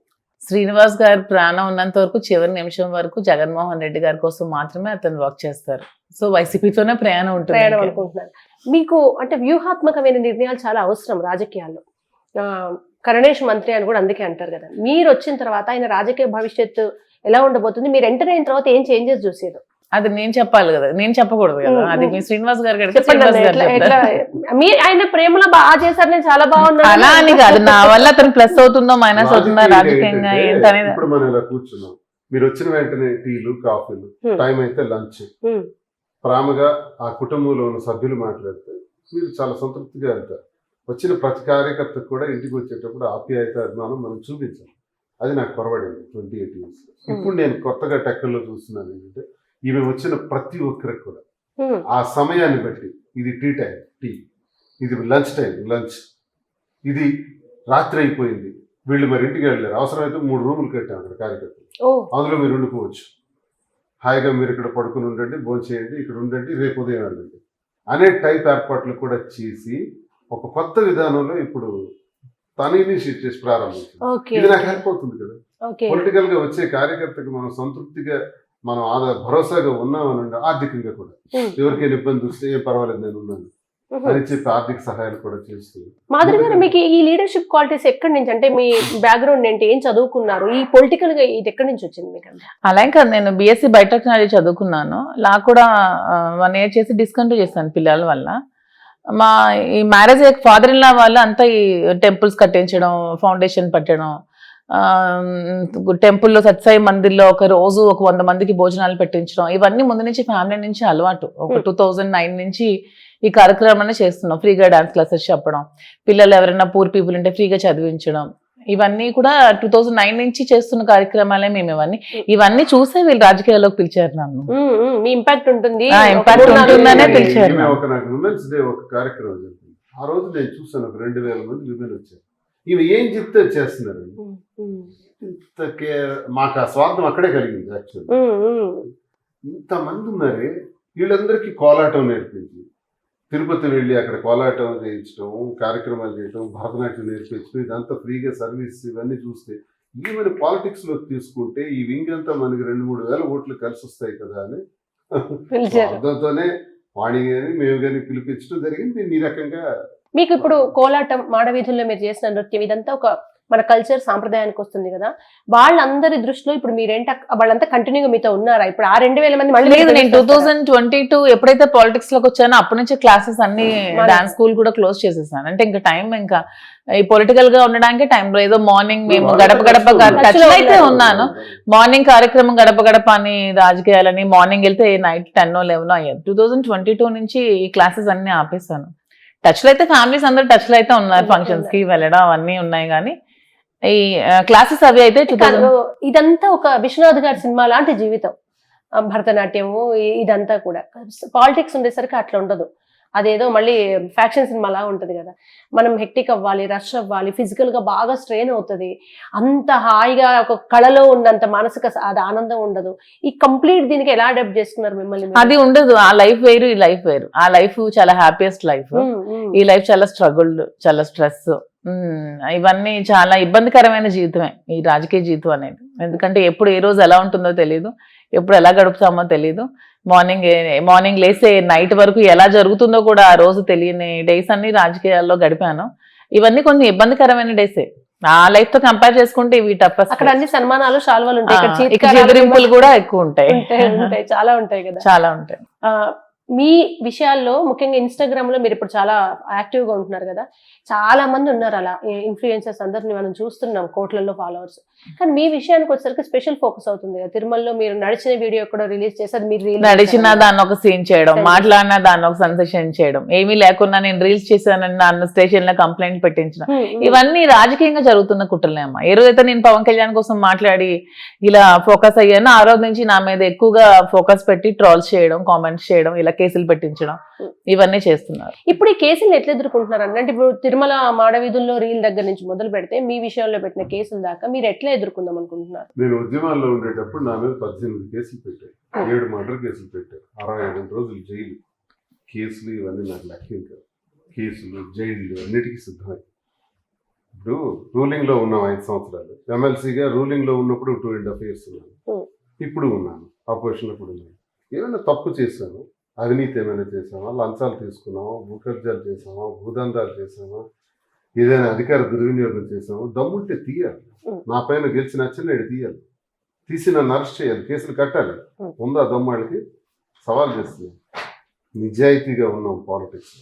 శ్రీనివాస్ గారు ప్రాణం ఉన్నంత వరకు, చివరి నిమిషం వరకు జగన్మోహన్ రెడ్డి గారి కోసం మాత్రమే అతను వర్క్ చేస్తారు. సో వైసీపీతోనే ప్రయాణం ఉంటుంది అనుకుంటున్నారు. మీకు అంటే వ్యూహాత్మకమైన నిర్ణయాలు చాలా అవసరం రాజకీయాల్లో. కరుణేష్ మంత్రి అని కూడా అందుకే అంటారు కదా. మీరు వచ్చిన తర్వాత ఆయన రాజకీయ భవిష్యత్తు ఎలా ఉండబోతుంది, మీరు ఎంటర్ అయిన తర్వాత ఏం చేంజెస్ చూసారు? అది నేను చెప్పాలి కదా, నేను చెప్పకూడదు కదా. అది మీ శ్రీనివాస్ గారు అడిగితే చెప్పండి శ్రీనివాస్ అన్న, గారు ఎట్లా చెప్తారు. మీరు ఆయన ప్రేమలో బాగా చేశారు, నేను చాలా బాగున్నాను అలా అని కాదు, నా వల్ల అతను ప్లస్ అవుతుందో మైనస్ అవుతుందో రాజకీయంగా రాజకీయంగా ఏంటంటే, ఏంటనేది. ఇప్పుడు మనం ఇలా కూర్చున్నాం, మీరు వచ్చిన వెంటనే టీలు కాఫీలు, టైం అయితే లంచ్, ప్రేమగా ఆ కుటుంబంలో ఉన్న సభ్యులు మాట్లాడితే మీరు చాలా సంతృప్తిగా వెళ్తారు. వచ్చిన ప్రతి కార్యకర్తకు కూడా ఇంటికి వచ్చేటప్పుడు ఆప్యాయత అభిమానం మనం చూపించాలి. అది నాకు పొరబడింది 28 years. ఇప్పుడు నేను కొత్తగా టెక్కల్లో చూస్తున్నాను ఏంటంటే, ఈమె వచ్చిన ప్రతి ఒక్కరికి కూడా ఆ సమయాన్ని బట్టి, ఇది టీ టైం టీ, ఇది లంచ్ టైం లంచ్, ఇది రాత్రి అయిపోయింది, వీళ్ళు మరి ఇంటికి వెళ్ళారు, అవసరమైతే 3 రూములు కట్టాం అక్కడ కార్యకర్తలు, అందులో మీరు ఉండుకోవచ్చు, హాయిగా మీరు ఇక్కడ పడుకుని ఉండండి, భోజనం చేయండి, ఇక్కడ ఉండండి, రేపు ఉదయం వెళ్ళండి అనే టైప్ ఏర్పాట్లు కూడా చేసి ఒక కొత్త విధానంలో ఇప్పుడు తను ఇనిషియేట్ చేసి ప్రారంభించింది. ఇది నాకు హెల్ప్ అవుతుంది కదా. పొలిటికల్ గా వచ్చే కార్యకర్తకు మనం సంతృప్తిగా, మనం భరోసాగా ఉన్నామని, ఆర్థికంగా కూడా ఎవరికైనా ఇబ్బంది వస్తే ఏం పర్వాలేదు నేను ఉన్నాను అని చెప్పి ఆర్థిక సహాయాలు కూడా చేస్తుంది. మాధురి గారు, మీకు ఈ లీడర్షిప్ క్వాలిటీస్ ఎక్కడి నుంచి, అంటే మీ బ్యాక్గ్రౌండ్ ఏంటి, ఏం చదువుకున్నారు, ఈ పొలిటికల్ గా ఇది ఎక్కడి నుంచి వచ్చింది మీకు? అలా కాదు, నేను BSc బయోటెక్నాలజీ చదువుకున్నాను. లా కూడా 1 year చేసి డిస్కంటిన్యూ చేశాను పిల్లల వల్ల. మా ఈ మ్యారేజ్ ఫాదర్ ఇన్ లా వాళ్ళు అంతా ఈ టెంపుల్స్ కట్టించడం, ఫౌండేషన్ పెట్టడం, టెంపుల్లో సత్సాయి మందిర్లో ఒక రోజు ఒక 100 మందికి భోజనాలు పెట్టించడం, ఇవన్నీ ముందు నుంచి ఫ్యామిలీ నుంచి అలవాటు. ఒక 2009 నుంచి ఈ కార్యక్రమాన్ని చేస్తున్నాం. ఫ్రీగా డాన్స్ క్లాసెస్ చెప్పడం, పిల్లలు ఎవరైనా పూర్ పీపుల్ ఉంటే ఫ్రీగా చదివించడం, ఇవన్నీ కూడా 2009 నుంచి చేస్తున్న కార్యక్రమాలే మేము. ఇవన్నీ చూసే వీళ్ళు రాజకీయాల్లోకి పిలిచారు నన్ను. మీ ఇంపాక్ట్ ఉంటుంది, ఇంపాక్ట్ ఉంటుందనే పిలిచారు. నాకు ఉమెన్స్ డే ఒక కార్యక్రమం జరిగింది. ఆ రోజు నేను చూసాను ఒక 2000 మంది విమెన్ వచ్చారు. ఇవి ఏం చెప్తే చేస్తున్నారు. మాకు ఆ స్వార్థం అక్కడే కలిగింది. యాక్చువల్లీ ఇంతమంది ఉన్నారే, వీళ్ళందరికీ కోలాటం నేర్పించి, తిరుపతి వెళ్ళి అక్కడ కోలాటం చేయించడం, కార్యక్రమాలు చేయడం, భరతనాట్యం నేర్పించడం, ఇదంతా ఫ్రీగా సర్వీస్, ఇవన్నీ చూస్తే ఈవెన్ పాలిటిక్స్ లోకి తీసుకుంటే ఈ వింగ్ అంతా మనకి 2-3 వేల ఓట్లు కలిసి వస్తాయి కదా అని అర్థంతోనే వాణి గాని మేము కానీ పిలిపించడం జరిగింది. ఈ రకంగా మీకు ఇప్పుడు కోలాటం, మాడవీధుల్లో మీరు చేసిన నృత్యం, ఇదంతా ఒక మన కల్చర్ సాంప్రదాయానికి వస్తుంది కదా, వాళ్ళందరి దృష్టిలో ఇప్పుడు మీరేంట, వాళ్ళంతా కంటిన్యూగా మీతో ఉన్నారా? ఇప్పుడు ఆ 2000 మంది మళ్ళీ లేదు, నేను 2022 ఎప్పుడైతే పాలిటిక్స్ లోకి వచ్చానో అప్పటి నుంచి క్లాసెస్ అన్ని డాన్స్ స్కూల్ కూడా క్లోజ్ చేసేసాను. అంటే ఇంకా టైం, ఇంకా ఈ పొలిటికల్ గా ఉండడానికి టైం లేదు. మార్నింగ్ మేము గడప గడప టచ్ అయితే ఉన్నాను. మార్నింగ్ కార్యక్రమం గడప గడప అని, రాజకీయాలని మార్నింగ్ వెళ్తే నైట్ 10 or 11 అయ్యేది. 2022 నుంచి ఈ క్లాసెస్ అన్ని ఆపేసాను. టచ్ లో అయితే ఫ్యామిలీస్ అందరూ టచ్ లో అయితే ఉన్నారు, ఫంక్షన్స్ కి వెళ్ళడం అవన్నీ ఉన్నాయి, కానీ ఈ క్లాసెస్ అవి అయితే ఇదంతా ఒక విశ్వనాథ్ గారి సినిమా లాంటి జీవితం. భరతనాట్యము ఇదంతా కూడా పాలిటిక్స్ ఉండేసరికి అట్లా ఉండదు. అదేదో మళ్ళీ ఫ్యాక్షన్ సినిమా లా ఉంటది కదా, మనం హెక్టిక్ అవ్వాలి, రష్ అవ్వాలి, ఫిజికల్ గా బాగా స్ట్రెయిన్ అవుతుంది, అంత హాయిగా ఒక కళలో ఉన్నంత మానసిక అది ఆనందం ఉండదు. ఈ కంప్లీట్ దీనికి ఎలా అడాప్ట్ చేసుకున్నారు మిమ్మల్ని? అది ఉండదు. ఆ లైఫ్ వేరు, ఈ లైఫ్ వేరు. ఆ లైఫ్ చాలా హ్యాపీయెస్ట్ లైఫ్, ఈ లైఫ్ చాలా స్ట్రగుల్డ్, చాలా స్ట్రెస్, ఇవన్నీ చాలా ఇబ్బందికరమైన జీవితమే ఈ రాజకీయ జీవితం అనేది. ఎందుకంటే ఎప్పుడు ఏ రోజు ఎలా ఉంటుందో తెలియదు, ఎప్పుడు ఎలా గడుపుతామో తెలియదు. మార్నింగ్ లేసే నైట్ వరకు ఎలా జరుగుతుందో కూడా ఆ రోజు తెలియని డేస్ అన్ని రాజకీయాల్లో గడిపాను. ఇవన్నీ కొన్ని ఇబ్బందికరమైన డేసే. ఆ లైఫ్ తో కంపేర్ చేసుకుంటే ఇవి టఫెస్ట్. అక్కడ అన్ని సన్మానాలు, శాల్వాలు ఉంటాయి, ఎదిరింపులు కూడా ఎక్కువ ఉంటాయి, చాలా ఉంటాయి కదా, చాలా ఉంటాయి. మీ విషయాల్లో ముఖ్యంగా ఇన్స్టాగ్రామ్ లో మీరు ఇప్పుడు చాలా యాక్టివ్ గా ఉంటున్నారు కదా, చాలా మంది ఉన్నారు అలా ఇన్ఫ్లుయెన్సర్స్, అందరిని మనం చూస్తున్నాం, కోట్లలో ఫాలోవర్స్. కానీ మీ విషయానికి వచ్చేసరికి స్పెషల్ ఫోకస్ అవుతుంది కదా. తిరుమలలో మీరు నడిచిన వీడియో కూడా రిలీజ్ చేశారు, మీరు నడిచిన దాన్ని ఒక సీన్ చేయడం, మాట్లాడిన దాన్ని ఒక సెన్సేషన్ చేయడం, ఏమీ లేకుండా నేను రీల్స్ చేశానని నన్ను స్టేషన్ లో కంప్లైంట్ పెట్టించిన, ఇవన్నీ రాజకీయంగా జరుగుతున్న కుట్రలే అమ్మా. ఏ రోజైతే నేను పవన్ కళ్యాణ్ కోసం మాట్లాడి ఇలా ఫోకస్ అయ్యాను, ఆ రోజు నుంచి నా మీద ఎక్కువగా ఫోకస్ పెట్టి ట్రోల్స్ చేయడం, కామెంట్స్ చేయడం, ఇలా కేసులు పెట్టించడం, ఇవన్నీ చేస్తున్నారు. ఇప్పుడు ఈ కేసులు ఎట్లా ఎదుర్కొంటున్నారు అంటే, ఇప్పుడు తిరుమల మాడవీధుల్లో రీల్ దగ్గర నుంచి మొదలు పెడితే మీ విషయంలో పెట్టిన కేసుల దాకా మీరు ఎట్లా ఎదుర్కొందాం అనుకుంటున్నారు? నేను ఉద్యమాల్లో ఉండేటప్పుడు నా మీద 18 కేసులు పెట్టారు, 7 మర్డర్ కేసులు పెట్టారు, 65 రోజులు జైలు కేసులు, ఇవన్నీ నాకు లెక్కించారు. కేసులు, జైళ్ళు అన్నిటికీ సిద్ధమై ఇప్పుడు రూలింగ్ లో ఉన్నాం 5 సంవత్సరాలు. ఎమ్మెల్సీగా రూలింగ్ లో ఉన్నప్పుడు 2.5 years ఉన్నాను, ఇప్పుడు ఉన్నాను, ఆపోజిషన్ అప్పుడు ఉన్నాను. ఏమైనా తప్పు చేశాను, అవినీతి ఏమైనా చేసామా, లంచాలు తీసుకున్నామా, భూకబ్జాలు చేసామా, భూదందాలు చేసామా, ఏదైనా అధికార దుర్వినియోగం చేసామా, దమ్ముంటే తీయాలి. నా పైన గెలిచిన అచ్చెన్నాయుడు తీయాలి, తీసి నన్ను అరెస్ట్ చేయాలి, కేసులు కట్టాలి. ఉందా దమ్మాళ్ళకి? సవాల్ చేస్తున్నాను. నిజాయితీగా ఉన్నాం పాలిటిక్స్,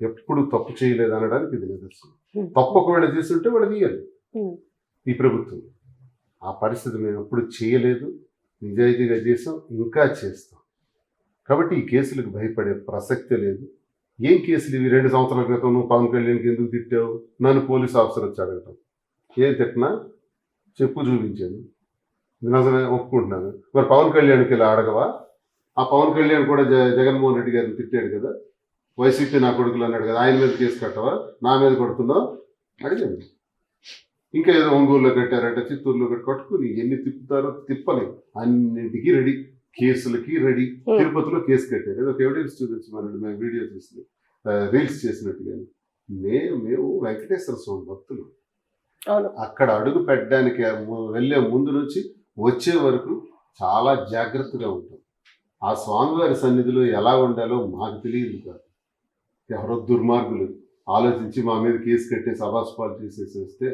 ఎప్పుడు తప్పు చేయలేదు అనడానికి ఇది నిదర్శనం. తప్పు ఒకవేళ చేస్తుంటే వాడు తీయాలి ఈ ప్రభుత్వం. ఆ పరిస్థితి మేము ఎప్పుడు చేయలేదు, నిజాయితీగా చేసాం, ఇంకా చేస్తాం. కాబట్టి ఈ కేసులకు భయపడే ప్రసక్తే లేదు. ఏం కేసులు ఇవి? 2 సంవత్సరాల క్రితం నువ్వు పవన్ కళ్యాణ్కి ఎందుకు తిట్టావు? నన్ను పోలీస్ ఆఫీసర్ వచ్చి అడగటం. ఏం తిట్టినా చెప్పు చూపించాను, నిజమే ఒప్పుకుంటున్నాను. మరి పవన్ కళ్యాణ్కి ఇలా అడగవా? ఆ పవన్ కళ్యాణ్ కూడా జగన్మోహన్ రెడ్డి గారిని తిట్టాడు కదా, వైసీపీ నా కొడుకులు అన్నాడు కదా, ఆయన మీద కేసు కట్టవా, నా మీద కొడుతున్నావు అడిగాను. ఇంకా ఏదో ఒంగోలులో కట్టారంటే, చిత్తూరులో కట్టుకుని ఎన్ని తిప్పుతారో తిప్పని అన్నింటికీ రెడీ, కేసులకి రెడీ. తిరుపతిలో కేసు కట్టారు, ఏదో ఎవిడెన్స్ చూపించమన్నాడు, మేము వీడియో చూసి రీల్స్ చేసినట్టుగా. మేము వెంకటేశ్వర స్వామి భక్తులు. అక్కడ అడుగు పెట్టడానికి వెళ్ళే ముందు నుంచి వచ్చే వరకు చాలా జాగ్రత్తగా ఉంటాం. ఆ స్వామివారి సన్నిధిలో ఎలా ఉండాలో మాకు తెలియదు కాదు. ఎవరో దుర్మార్గులు ఆలోచించి మా మీద కేసు కట్టేసి అబాస్పాలు చేసేసేస్తే,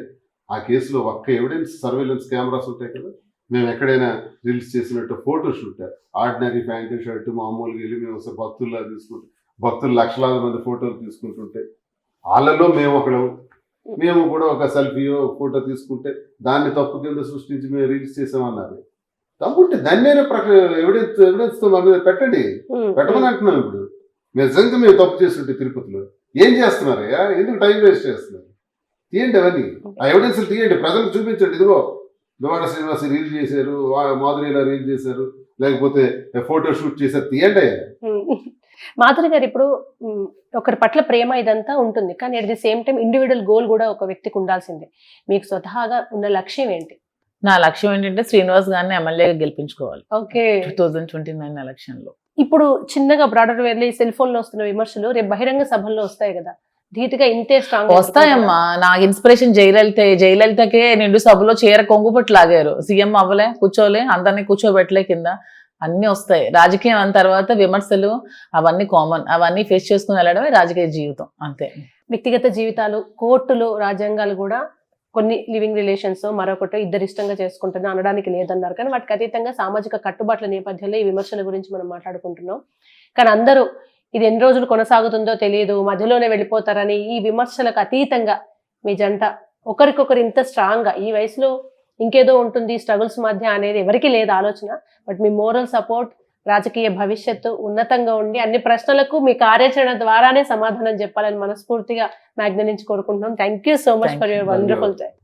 ఆ కేసులో ఒక్క ఎవిడెన్స్ సర్వేలెన్స్ కెమెరాస్ ఉంటాయి కదా, మేము ఎక్కడైనా రిలీజ్ చేసినట్టు photo shoot, ordinary pant shirt మామూలుగా వెళ్ళి మేము ఒకసారి భక్తుల్లా తీసుకుంటాం, భక్తులు లక్షలాది మంది ఫోటోలు తీసుకుంటుంటే వాళ్ళలో మేము కూడా ఒక సెల్ఫీయో ఫోటో తీసుకుంటే దాన్ని తప్పు కింద సృష్టించి మేము రిలీజ్ చేసామన్నారు. తప్పుంటే దాన్ని ఎవిడెన్స్తో మా మీద పెట్టండి, పెట్టమని అంటున్నాం. ఇప్పుడు నిజంగా మేము తప్పు చేస్తుంటే తిరుపతిలో ఏం చేస్తున్నారయ్యా? ఎందుకు టైం వేస్ట్ చేస్తున్నారు? తీయండి అవన్నీ, ఆ ఎవిడెన్స్ తీయండి, ప్రజలకు చూపించండి. ఇదిగో దువాడ శ్రీనివాస్ రీల్ చేశారు, మాధురిలా రీల్ చేశారు, లేకపోతే ఫోటో షూట్ చేశారు, తీయండి అయ్యా. మాధురి గారు, ఇప్పుడు ఒకరి పట్ల ప్రేమ ఇదంతా ఉంటుంది, కానీ at the same time individual goal కూడా ఒక వ్యక్తికి ఉండాల్సిందే. మీకు స్వతహాగా ఉన్న లక్ష్యం ఏంటి? నా లక్ష్యం ఏంటంటే శ్రీనివాస్ గారిని ఎమ్మెల్యేగా గెలిపించుకోవాలి. ఓకే, 2029 ఎలక్షన్ లో. ఇప్పుడు చిన్నగా బ్రాడర్ వెళ్ళి సెల్ ఫోన్ లో వస్తున్న విమర్శలు రేపు బహిరంగ సభల్లో వస్తాయి కదా, ధీటుగా ఇంతే స్ట్రాంగ్ వస్తాయమ్మా. నాకు ఇన్స్పిరేషన్ జయలలితకే నిండు సభలో చీర కొంగుపట్టు లాగారు, సీఎం అవ్వలే, కూర్చోలే, అందరినీ కూర్చోబెట్టలే కింద. అన్ని వస్తాయి. రాజకీయం అన్న తర్వాత విమర్శలు అవన్నీ కామన్, అవన్నీ ఫేస్ చేసుకుని వెళ్ళడమే రాజకీయ జీవితం, అంతే. వ్యక్తిగత జీవితాలు, కోర్టులు, రాజ్యాంగాలు కూడా కొన్ని లివింగ్ రిలేషన్స్ మరొకటి ఇద్దరు ఇష్టంగా చేసుకుంటున్నా అనడానికి లేదన్నారు. కానీ వాటికి అతీతంగా సామాజిక కట్టుబాట్ల నేపథ్యంలో ఈ విమర్శల గురించి మనం మాట్లాడుకుంటున్నాం. కానీ అందరూ ఇది ఎన్ని రోజులు కొనసాగుతుందో తెలియదు, మధ్యలోనే వెళ్ళిపోతారని ఈ విమర్శలకు అతీతంగా మీ జంట ఒకరికొకరు ఇంత స్ట్రాంగ్ గా, ఈ వయసులో ఇంకేదో ఉంటుంది స్ట్రగుల్స్ మధ్య అనేది ఎవరికి లేదు ఆలోచన. బట్ మీ మోరల్ సపోర్ట్, రాజకీయ భవిష్యత్తు ఉన్నతంగా ఉండి అన్ని ప్రశ్నలకు మీ కార్యాచరణ ద్వారానే సమాధానం చెప్పాలని మనస్ఫూర్తిగా మ్యాగ్నా నుంచి కోరుకుంటున్నాం. Thank you so much for your wonderful time.